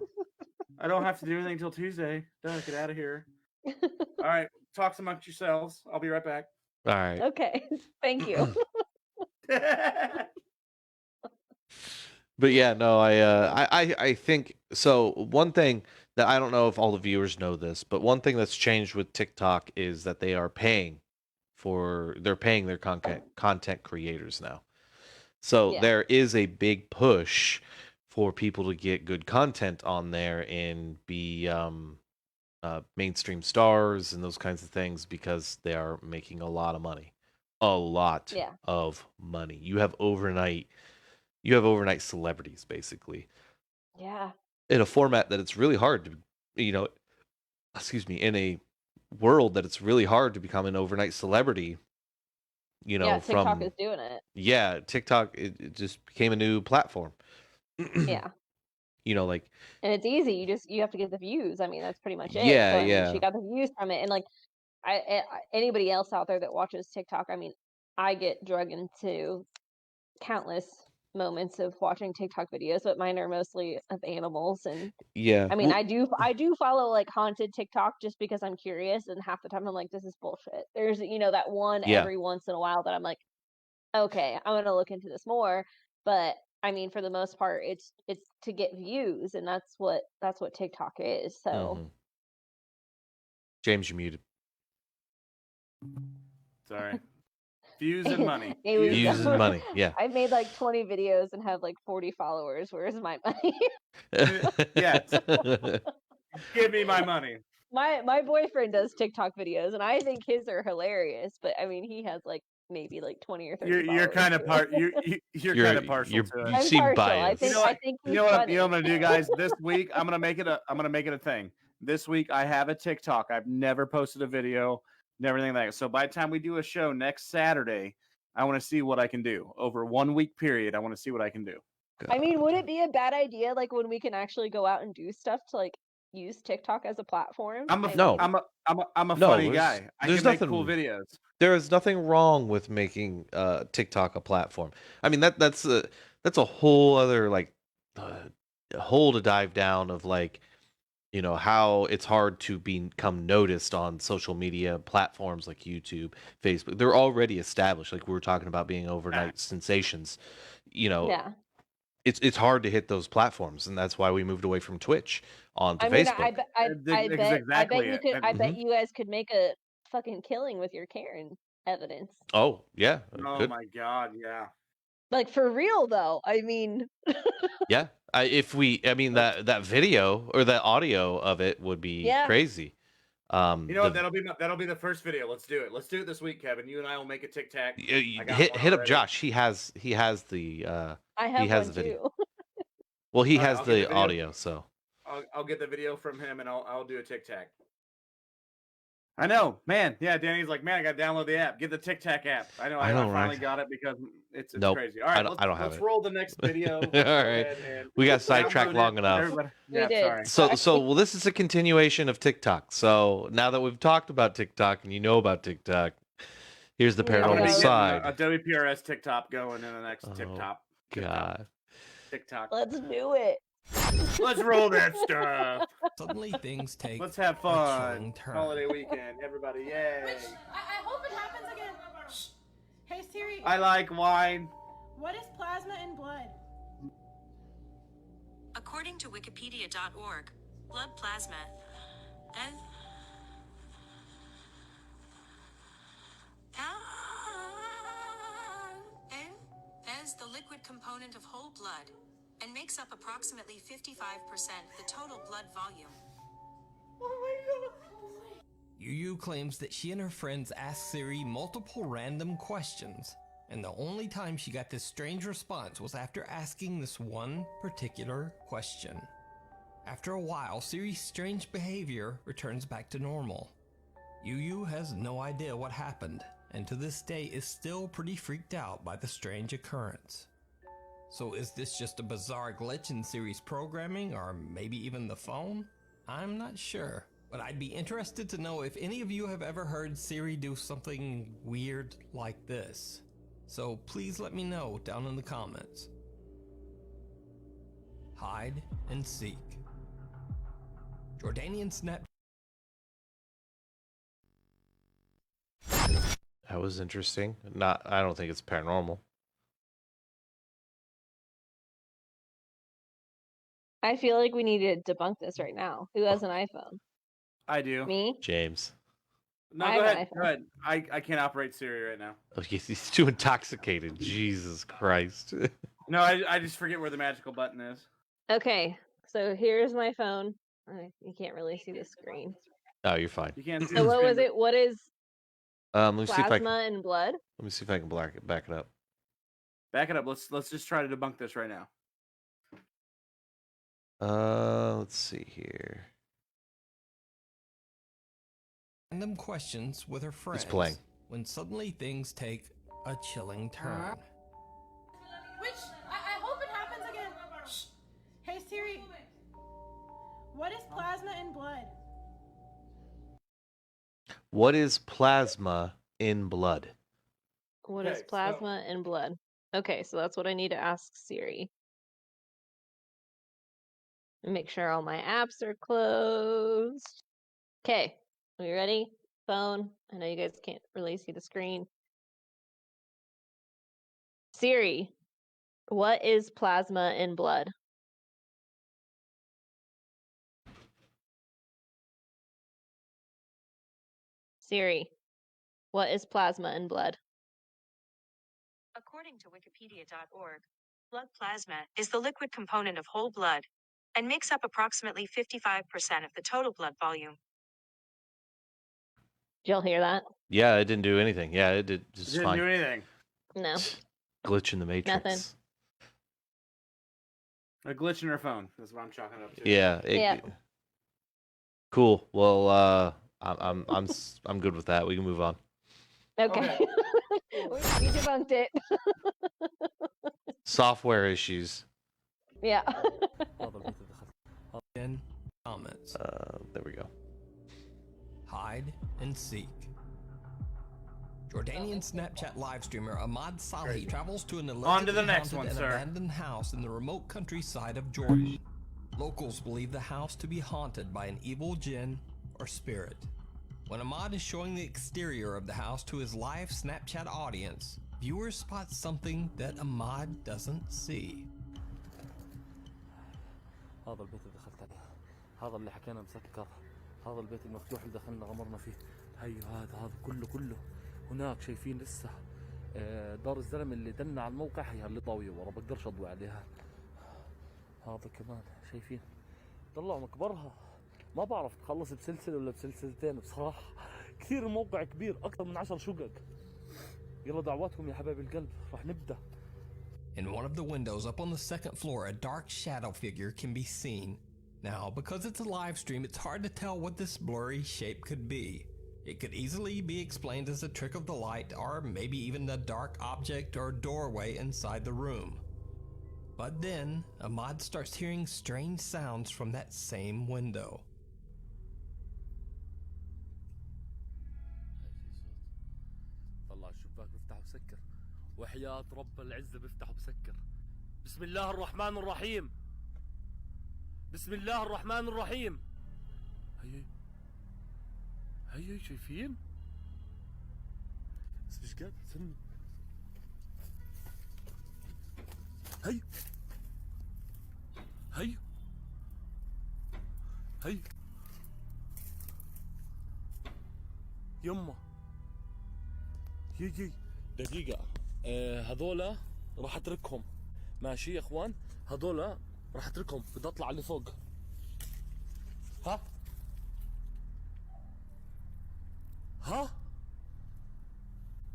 I don't have to do anything until Tuesday. Get out of here. All right, talk amongst yourselves. I'll be right back. All right. Okay. Thank you. But yeah, no, I think so. One thing that I don't know if all the viewers know this, but one thing that's changed with TikTok is that they're paying their content creators now. So there is a big push for people to get good content on there and be mainstream stars and those kinds of things because they are making a lot of money. A lot of money. You have overnight celebrities basically. Yeah. In a format that it's really hard to, in a world that it's really hard to become an overnight celebrity. TikTok is doing it. Yeah, TikTok it just became a new platform. Yeah. And it's easy. You have to get the views. I mean, that's pretty much it. Yeah, so, she got the views from it, and like, anybody else out there that watches TikTok, I mean, I get drug into countless moments of watching TikTok videos, but mine are mostly of animals. And Yeah. I mean, I do follow like haunted TikTok just because I'm curious, and half the time I'm like, this is bullshit. There's that one every once in a while that I'm like, okay, I'm gonna look into this more. But I mean, for the most part, it's to get views, and that's what TikTok is. So James, you're muted. Sorry. Views and money. Views and money. Yeah. I've made like 20 videos and have like 40 followers. Where's my money? Yes. Give me my money. My boyfriend does TikTok videos, and I think his are hilarious. But I mean, he has like maybe like 20 or 30. You're kind of you're kind of partial to it. You seem biased. I think you know what I'm gonna do, guys. This week I'm gonna make it a thing. This week I have a TikTok. I've never posted a video, never anything like that. So by the time we do a show next Saturday, I want to see what I can do over 1 week period. I want to see what I can do. God. I mean, would it be a bad idea, like when we can actually go out and do stuff, to like use TikTok as a platform? I'm a funny guy. I can make cool videos. There is nothing wrong with making TikTok a platform. I mean that's a whole other like hole to dive down of like how it's hard to become noticed on social media platforms like YouTube, Facebook. They're already established. Like we were talking about being overnight sensations. Yeah. It's hard to hit those platforms, and that's why we moved away from Twitch onto Facebook. I bet you guys could make a fucking killing with your Karen evidence. Oh yeah. Oh my god, yeah. Like for real though. I mean. Yeah. That video or that audio of it would be crazy. What? That'll be the first video. Let's do it. Let's do it this week, Kevin. You and I will make a TikTok. Hit up Josh. He has the. I have the video. Well, he has the audio, so I'll get the video from him and I'll do a TikTok. I know, man. Yeah, Danny's like, man, I got to download the app. Get the TikTok app. I know. I finally got it because it's crazy. All right, let's roll the next video. All right, we got sidetracked long enough. Yeah, sorry. So this is a continuation of TikTok. So now that we've talked about TikTok and you know about TikTok, here's the paranormal side. A WPRS TikTok going in the next TikTok. God. TikTok. Let's do it. Let's roll that stuff. Suddenly things take. Let's have fun. Holiday weekend, everybody! Yay! I hope it happens again. Shh. Hey Siri. I like wine. What is plasma in blood? According to Wikipedia.org, blood plasma is the liquid component of whole blood and makes up approximately 55% the total blood volume. Oh my god. Yu claims that she and her friends asked Siri multiple random questions, and the only time she got this strange response was after asking this one particular question. After a while, Siri's strange behavior returns back to normal. Yu has no idea what happened, and to this day is still pretty freaked out by the strange occurrence. So is this just a bizarre glitch in Siri's programming, or maybe even the phone? I'm not sure, but I'd be interested to know if any of you have ever heard Siri do something weird like this. So please let me know down in the comments. Hide and seek. Jordanian Snap. That was interesting. I don't think it's paranormal. I feel like we need to debunk this right now. Who has an iPhone? I do. Me? James. No, go ahead. I can't operate Siri right now. Oh, he's too intoxicated. Jesus Christ. No, I just forget where the magical button is. Okay, so here's my phone. You can't really see the screen. Oh, you're fine. You can't see So the what screen, was it? What is let me see if I can, plasma and blood? let me see if I can back it up. Back it up. Let's just try to debunk this right now. Let's see here. Random questions with her friends. It's playing. When suddenly things take a chilling turn. Which I hope it happens again. Shh. Hey Siri. What is plasma in blood? What is plasma in blood? What is plasma and blood? Okay, so that's what I need to ask Siri. And make sure all my apps are closed. Okay, are you ready? Phone. I know you guys can't really see the screen. Siri, what is plasma in blood? Siri, what is plasma in blood? According to Wikipedia.org, blood plasma is the liquid component of whole blood and makes up approximately 55% of the total blood volume. Did y'all hear that? Yeah, it didn't do anything. Yeah, it did just Didn't fine. do anything. No. Glitch in the matrix. Nothing. A glitch in her phone. That's what I'm chalking it up to. Yeah. Yeah. Cool. Well, I'm good with that. We can move on. Okay. We debunked it. Software issues. Yeah. In comments. There we go. Hide and seek. Jordanian Snapchat live streamer Ahmad Salhi travels to an On to the allegedly next haunted one, and sir. abandoned house in the remote countryside of Jordan. Locals believe the house to be haunted by an evil jinn or spirit. When Ahmad is showing the exterior of the house to his live Snapchat audience, viewers spot something that Ahmad doesn't see. هذا البيت اللي دخلت عليه، هذا اللي حكينا مسكر، هذا البيت المفتوح اللي دخلنا غمرنا فيه، هذا كله هناك شايفين لسه دار الزلمه اللي دلنا على الموقع هي اللي طاويه ورا بقدرش اضوي عليها. هذا كمان شايفين طلعوا مكبرها، ما بعرف تخلص بسلسله ولا بسلسلتين بصراحه. كثير الموقع كبير، اكثر من 10 شقق. يلا دعواتكم يا حبايب القلب، راح نبدا. In one of the windows up on the second floor, a dark shadow figure can be seen. Now, because it's a live stream, it's hard to tell what this blurry shape could be. It could easily be explained as a trick of the light, or maybe even a dark object or doorway inside the room. But then, Ahmad starts hearing strange sounds from that same window. طلع الشباك بفتح وسكر، وحياة رب العزة بفتح وبسكر. بسم الله الرحمن الرحيم. بسم الله الرحمن الرحيم. هي شايفين؟ بس مش قادر استنى. هي يما يجي دقيقة. هذولا راح اتركهم ماشي يا اخوان، هذولا راح اتركهم، بدي اطلع اللي فوق. ها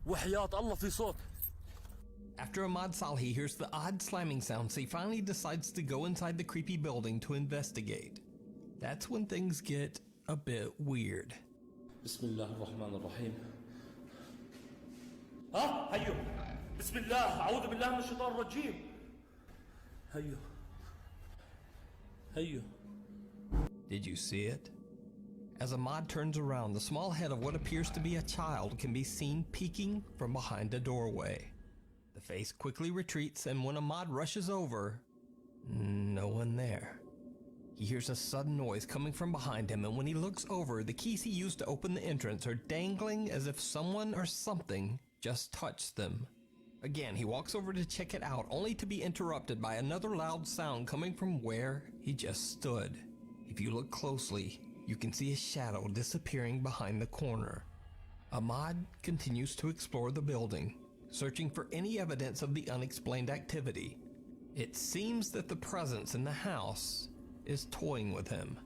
وحياة الله في صوت. After Ahmad Salhi hears the odd slamming sounds, he finally decides to go inside the creepy building to investigate. That's when things get a bit weird. بسم الله الرحمن الرحيم. هيو بسم الله، أعوذ بالله من الشيطان الرجيم. هيو Did you see it? As Ahmad turns around, the small head of what appears to be a child can be seen peeking from behind a doorway. The face quickly retreats, and when Ahmad rushes over, no one there. He hears a sudden noise coming from behind him, and when he looks over, the keys he used to open the entrance are dangling as if someone or something just touched them. Again, he walks over to check it out, only to be interrupted by another loud sound coming from where he just stood. If you look closely, you can see a shadow disappearing behind the corner. Ahmad continues to explore the building, searching for any evidence of the unexplained activity. It seems that the presence in the house is toying with him.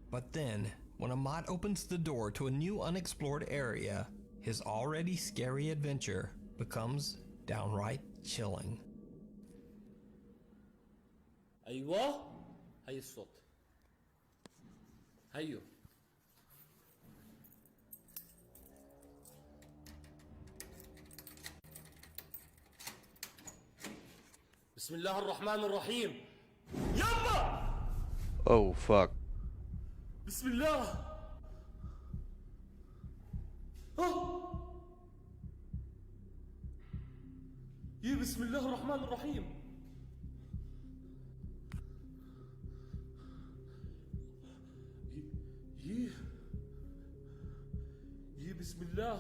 But then, when Ahmad opens the door to a new unexplored area, his already scary adventure becomes downright chilling. أيوة هي الصوت. هيو بسم الله الرحمن الرحيم. يما Oh fuck. بسم الله. بسم الله الرحمن الرحيم. بسم الله.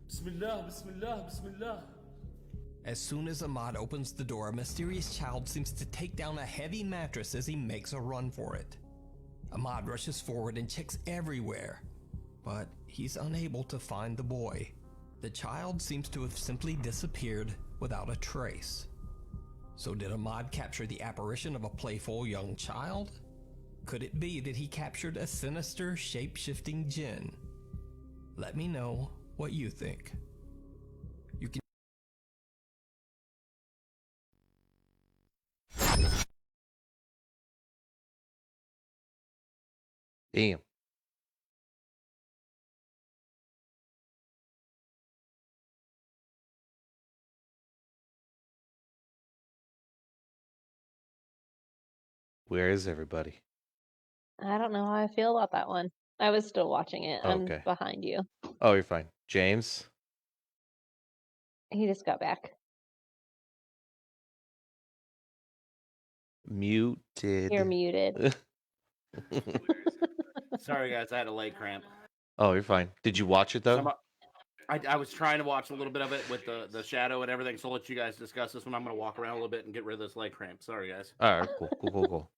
بسم الله بسم الله بسم الله. As soon as Ahmad opens the door, a mysterious child seems to take down a heavy mattress as he makes a run for it. Ahmad rushes forward and checks everywhere, but he's unable to find the boy. The child seems to have simply disappeared without a trace. So did Ahmad capture the apparition of a playful young child? Could it be that he captured a sinister, shape-shifting jinn? Let me know what you think. You can Damn. Where is everybody? I don't know how I feel about that one. I was still watching it. Okay. I'm behind you. Oh, you're fine. James? He just got back. Muted. You're muted. Sorry, guys. I had a leg cramp. Oh, you're fine. Did you watch it, though? I was trying to watch a little bit of it with the shadow and everything, so I'll let you guys discuss this one. I'm going to walk around a little bit and get rid of this leg cramp. Sorry, guys. All right, cool.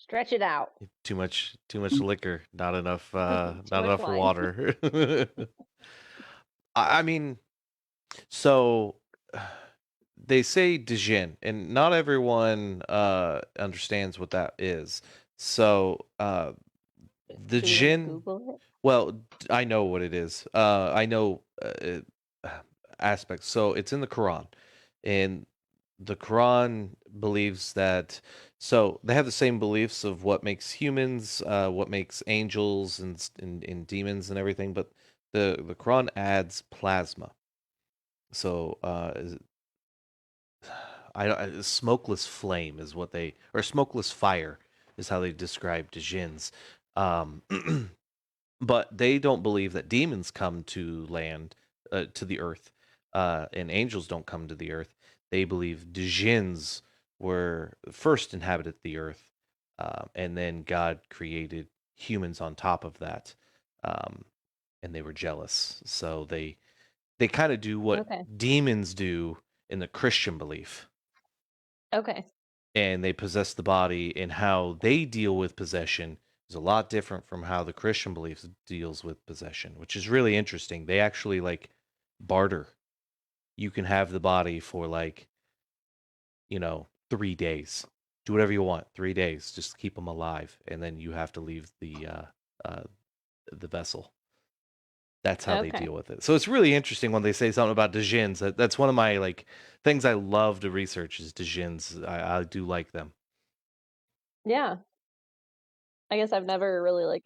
Stretch it out. Too much liquor, not enough Too not much enough wine. water. I mean, so they say djinn, and not everyone understands what that is. So the Should we, like, jinn, Google it? well, I know what it is. I know aspects. So it's in the Quran, and the Quran believes that. So they have the same beliefs of what makes humans, what makes angels and demons and everything, but the Quran adds plasma. So smokeless flame is what they, or smokeless fire is how they describe jinns. But they don't believe that demons come to land, to the earth, and angels don't come to the earth. They believe jinns were first inhabited the earth, and then God created humans on top of that, and they were jealous. So they kind of do what Okay. demons do in the Christian belief, Okay. and they possess the body, and how they deal with possession is a lot different from how the Christian belief deals with possession, which is really interesting. They actually like barter. You can have the body for 3 days. Do whatever you want. 3 days, just keep them alive, and then you have to leave the vessel. That's how they Okay. deal with it. So it's really interesting when they say something about djinns. That's one of my things I love to research is djinns. I do like them. Yeah. I guess I've never really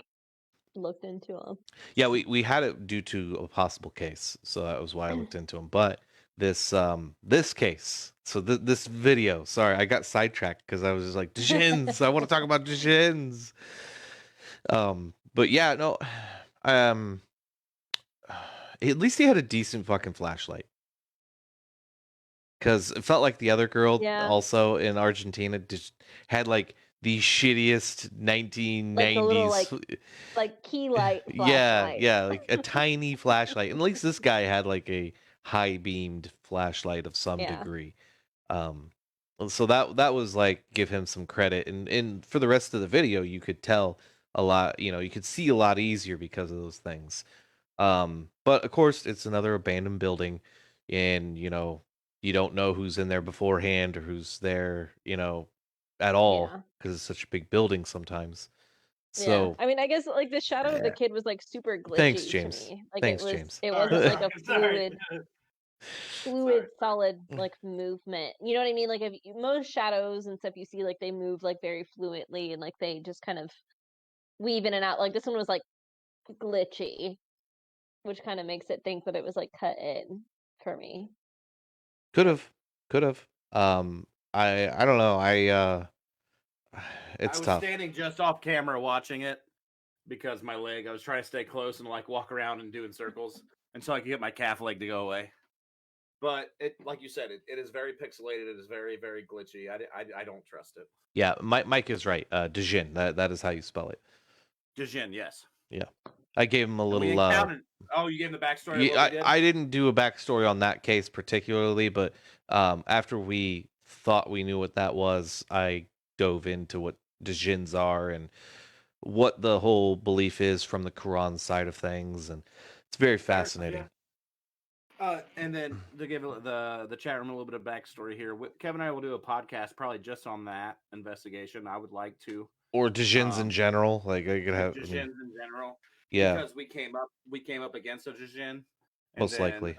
looked into them. Yeah, we had it due to a possible case, so that was why I looked into them. But this case, so this video, sorry, I got sidetracked because I was just like djinns. I want to talk about djinns. But yeah, no, at least he had a decent fucking flashlight. Because it felt like the other girl also in Argentina just had the shittiest 1990s, like the little key light flashlight. yeah, like a tiny flashlight. And at least this guy had a high beamed flashlight of some degree. So that was give him some credit. And for the rest of the video, you could tell a lot. You could see a lot easier because of those things. But of course, it's another abandoned building, and you don't know who's in there beforehand or who's there, at all, because it's such a big building sometimes. So I mean, I guess the shadow of the kid was super glitchy. Thanks, James. To me. Thanks, James. It wasn't a fluid, solid movement. You know what I mean? If most shadows and stuff you see, they move very fluently and they just kind of weave in and out. This one was glitchy, which kind of makes it think that it was cut in for me. Could have. I don't know. It's tough. I was standing just off camera watching it because I was trying to stay close and walk around and doing circles until I could get my calf leg to go away. But it, like you said, it is very pixelated. It is very, very glitchy. I don't trust it. Yeah, Mike is right. Djinn, that is how you spell it. Djinn, yes. Yeah, I gave him a little. Oh, you gave him the backstory. Yeah, I didn't do a backstory on that case particularly, but after we thought we knew what that was, I dove into what Djinns are and what the whole belief is from the Quran side of things, and it's very fascinating. Yeah. And then to give the chat room a little bit of backstory here, Kevin and I will do a podcast probably just on that investigation. I would like to, or Djinns in general. Like I could have Djinns in general. Yeah, because we came up against a Djinn. Most likely.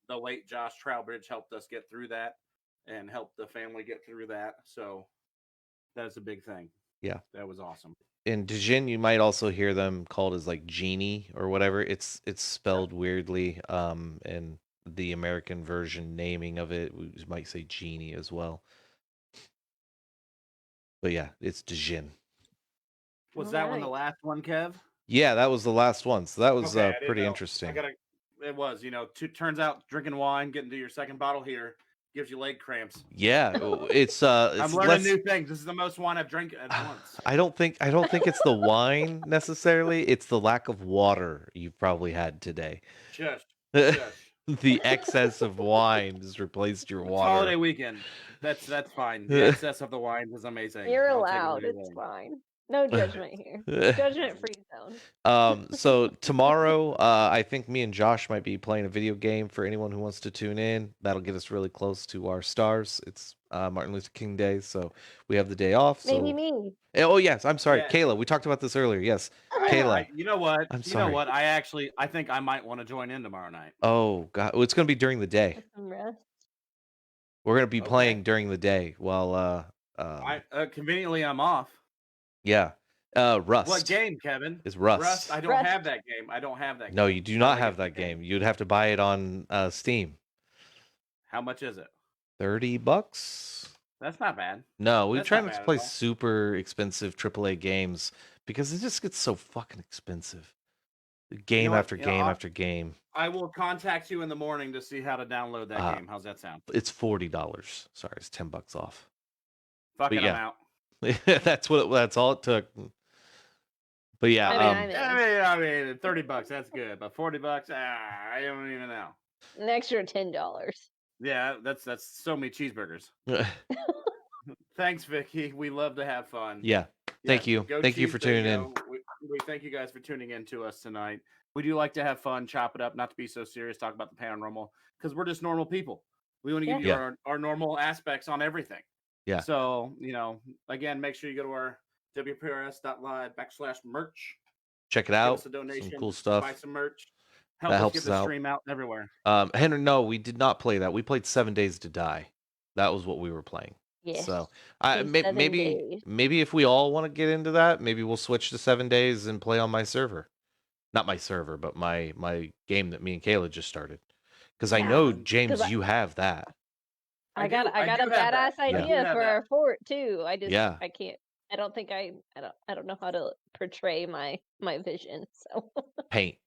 The late Josh Trowbridge helped us get through that and helped the family get through that. So that's a big thing. Yeah, that was awesome. In Djinn, you might also hear them called as like genie or whatever. It's spelled weirdly. And the American version naming of it, we might say genie as well. But yeah, it's Djinn. Was that one the last one, Kev? Yeah, that was the last one. So that was pretty interesting. It was, turns out drinking wine, getting to your second bottle here, gives you leg cramps. Yeah, it's I'm learning new things. This is the most wine I've drank at once. I don't think it's the wine necessarily. It's the lack of water you've probably had today. Shush. The excess of wine has replaced your water. Holiday weekend. That's fine. The excess of the wine is amazing. You're allowed. It's fine. No judgment here. Judgment-free zone. So tomorrow, I think me and Josh might be playing a video game for anyone who wants to tune in. That'll get us really close to our stars. It's Martin Luther King Day, so we have the day off. Maybe me. Oh yes, I'm sorry, Kayla. We talked about this earlier. Yes, Kayla. You know what? I'm sorry. You know what? I think I might want to join in tomorrow night. Oh God, well, it's going to be during the day. Some rest. We're going to be playing during the day while. Conveniently, I'm off. Yeah. Rust. What game, Kevin? Is Rust. I don't have that game. No, you do not have that game. You'd have to buy it on Steam. How much is it? $30. That's not bad. No, we try not to play super expensive AAA games because it just gets so fucking expensive. Game after game after game. I will contact you in the morning to see how to download that game. How's that sound? It's $40. Sorry, it's $10 off. Fuck it, I'm out. That's all it took. But yeah, I mean, $30, that's good. But $40, I don't even know. An extra $10. Yeah, that's so many cheeseburgers. Thanks, Vicky. We love to have fun. Yeah, thank you. Thank you for tuning in. We thank you guys for tuning in to us tonight. We do like to have fun, chop it up, not to be so serious, talk about the paranormal, because we're just normal people. We want to give you our normal aspects on everything. Yeah. So, again, make sure you go to our wprs.live/merch. Check it out. Some cool stuff. Buy some merch. That helps get the stream out everywhere. Henry, no, we did not play that. We played 7 Days to Die. That was what we were playing. Yeah. So maybe if we all want to get into that, maybe we'll switch to 7 Days and play on my server. Not my server, but my game that me and Kayla just started. Because I know, James, you have that. I got a badass idea for our fort too. I can't. I don't think I don't know how to portray my vision. So Paint.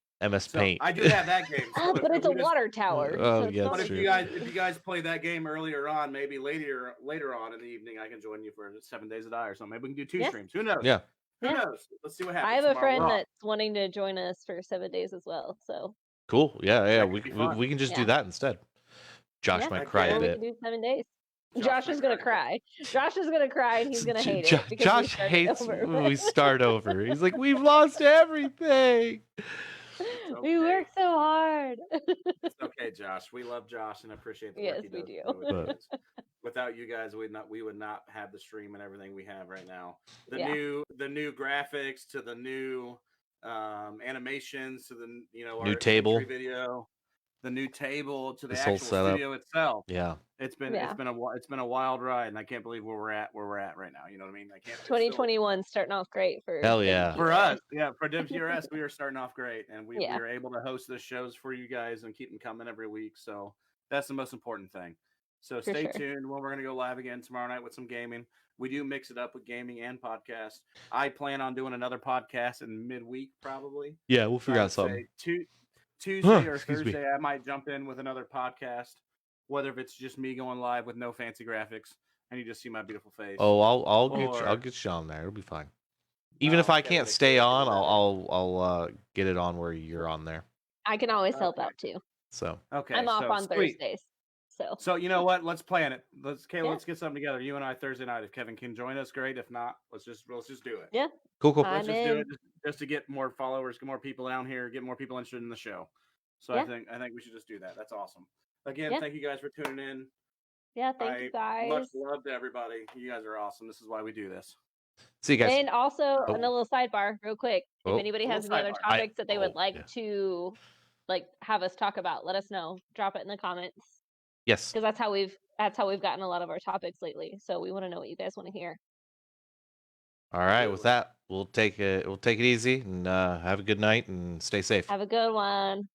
Paint. I do have that game. But it's a water tower. Oh, yeah. But if you guys play that game earlier on, maybe later on in the evening, I can join you for 7 Days to Die or something. Maybe we can do 2 streams. Who knows? Yeah. Who knows? Let's see what happens. I have a friend that's wanting to join us for 7 days as well. So cool. Yeah. We can just do that instead. Josh might cry a bit. We can do 7 days. Josh is gonna cry. Josh is gonna cry and he's gonna hate it. Josh hates when we start over. He's like, we've lost everything. Okay. We work so hard. It's okay, Josh. We love Josh and appreciate the work he does. Yes, we do. Without you guys, we would not have the stream and everything we have right now. The new graphics to the new animations to the our new table video, the new table to the actual studio itself. Yeah. It's been a wild ride, and I can't believe where we're at right now. You know what I mean? 2021 starting off great for hell yeah for us. Yeah, for WPRS, we are starting off great, and we are able to host the shows for you guys and keep them coming every week. So that's the most important thing. So stay tuned. Well, we're gonna go live again tomorrow night with some gaming. We do mix it up with gaming and podcast. I plan on doing another podcast in midweek, probably. Yeah, we'll figure out something. Tuesday or Thursday, I might jump in with another podcast whether if it's just me going live with no fancy graphics and you just see my beautiful face. Oh, I'll get you on there. It'll be fine. Even if I can't stay on, I'll get it on where you're on there. I can always help out too. So okay, I'm off on sweet. Thursdays. So you know what? Let's plan it. Kayla, let's get something together. You and I Thursday night. If Kevin can join us, great. If not, let's just do it. Yeah. Cool. Let's just do it just to get more followers, get more people down here, get more people interested in the show. So I think we should just do that. That's awesome. Again, thank you guys for tuning in. Yeah, thank you guys. Much love to everybody. You guys are awesome. This is why we do this. See you guys. And also, a little sidebar, real quick. If anybody has any other topics that they would like to have us talk about, let us know. Drop it in the comments. Yes. Because that's how we've gotten a lot of our topics lately. So we want to know what you guys want to hear. All right. With that, we'll take it easy and have a good night and stay safe. Have a good one.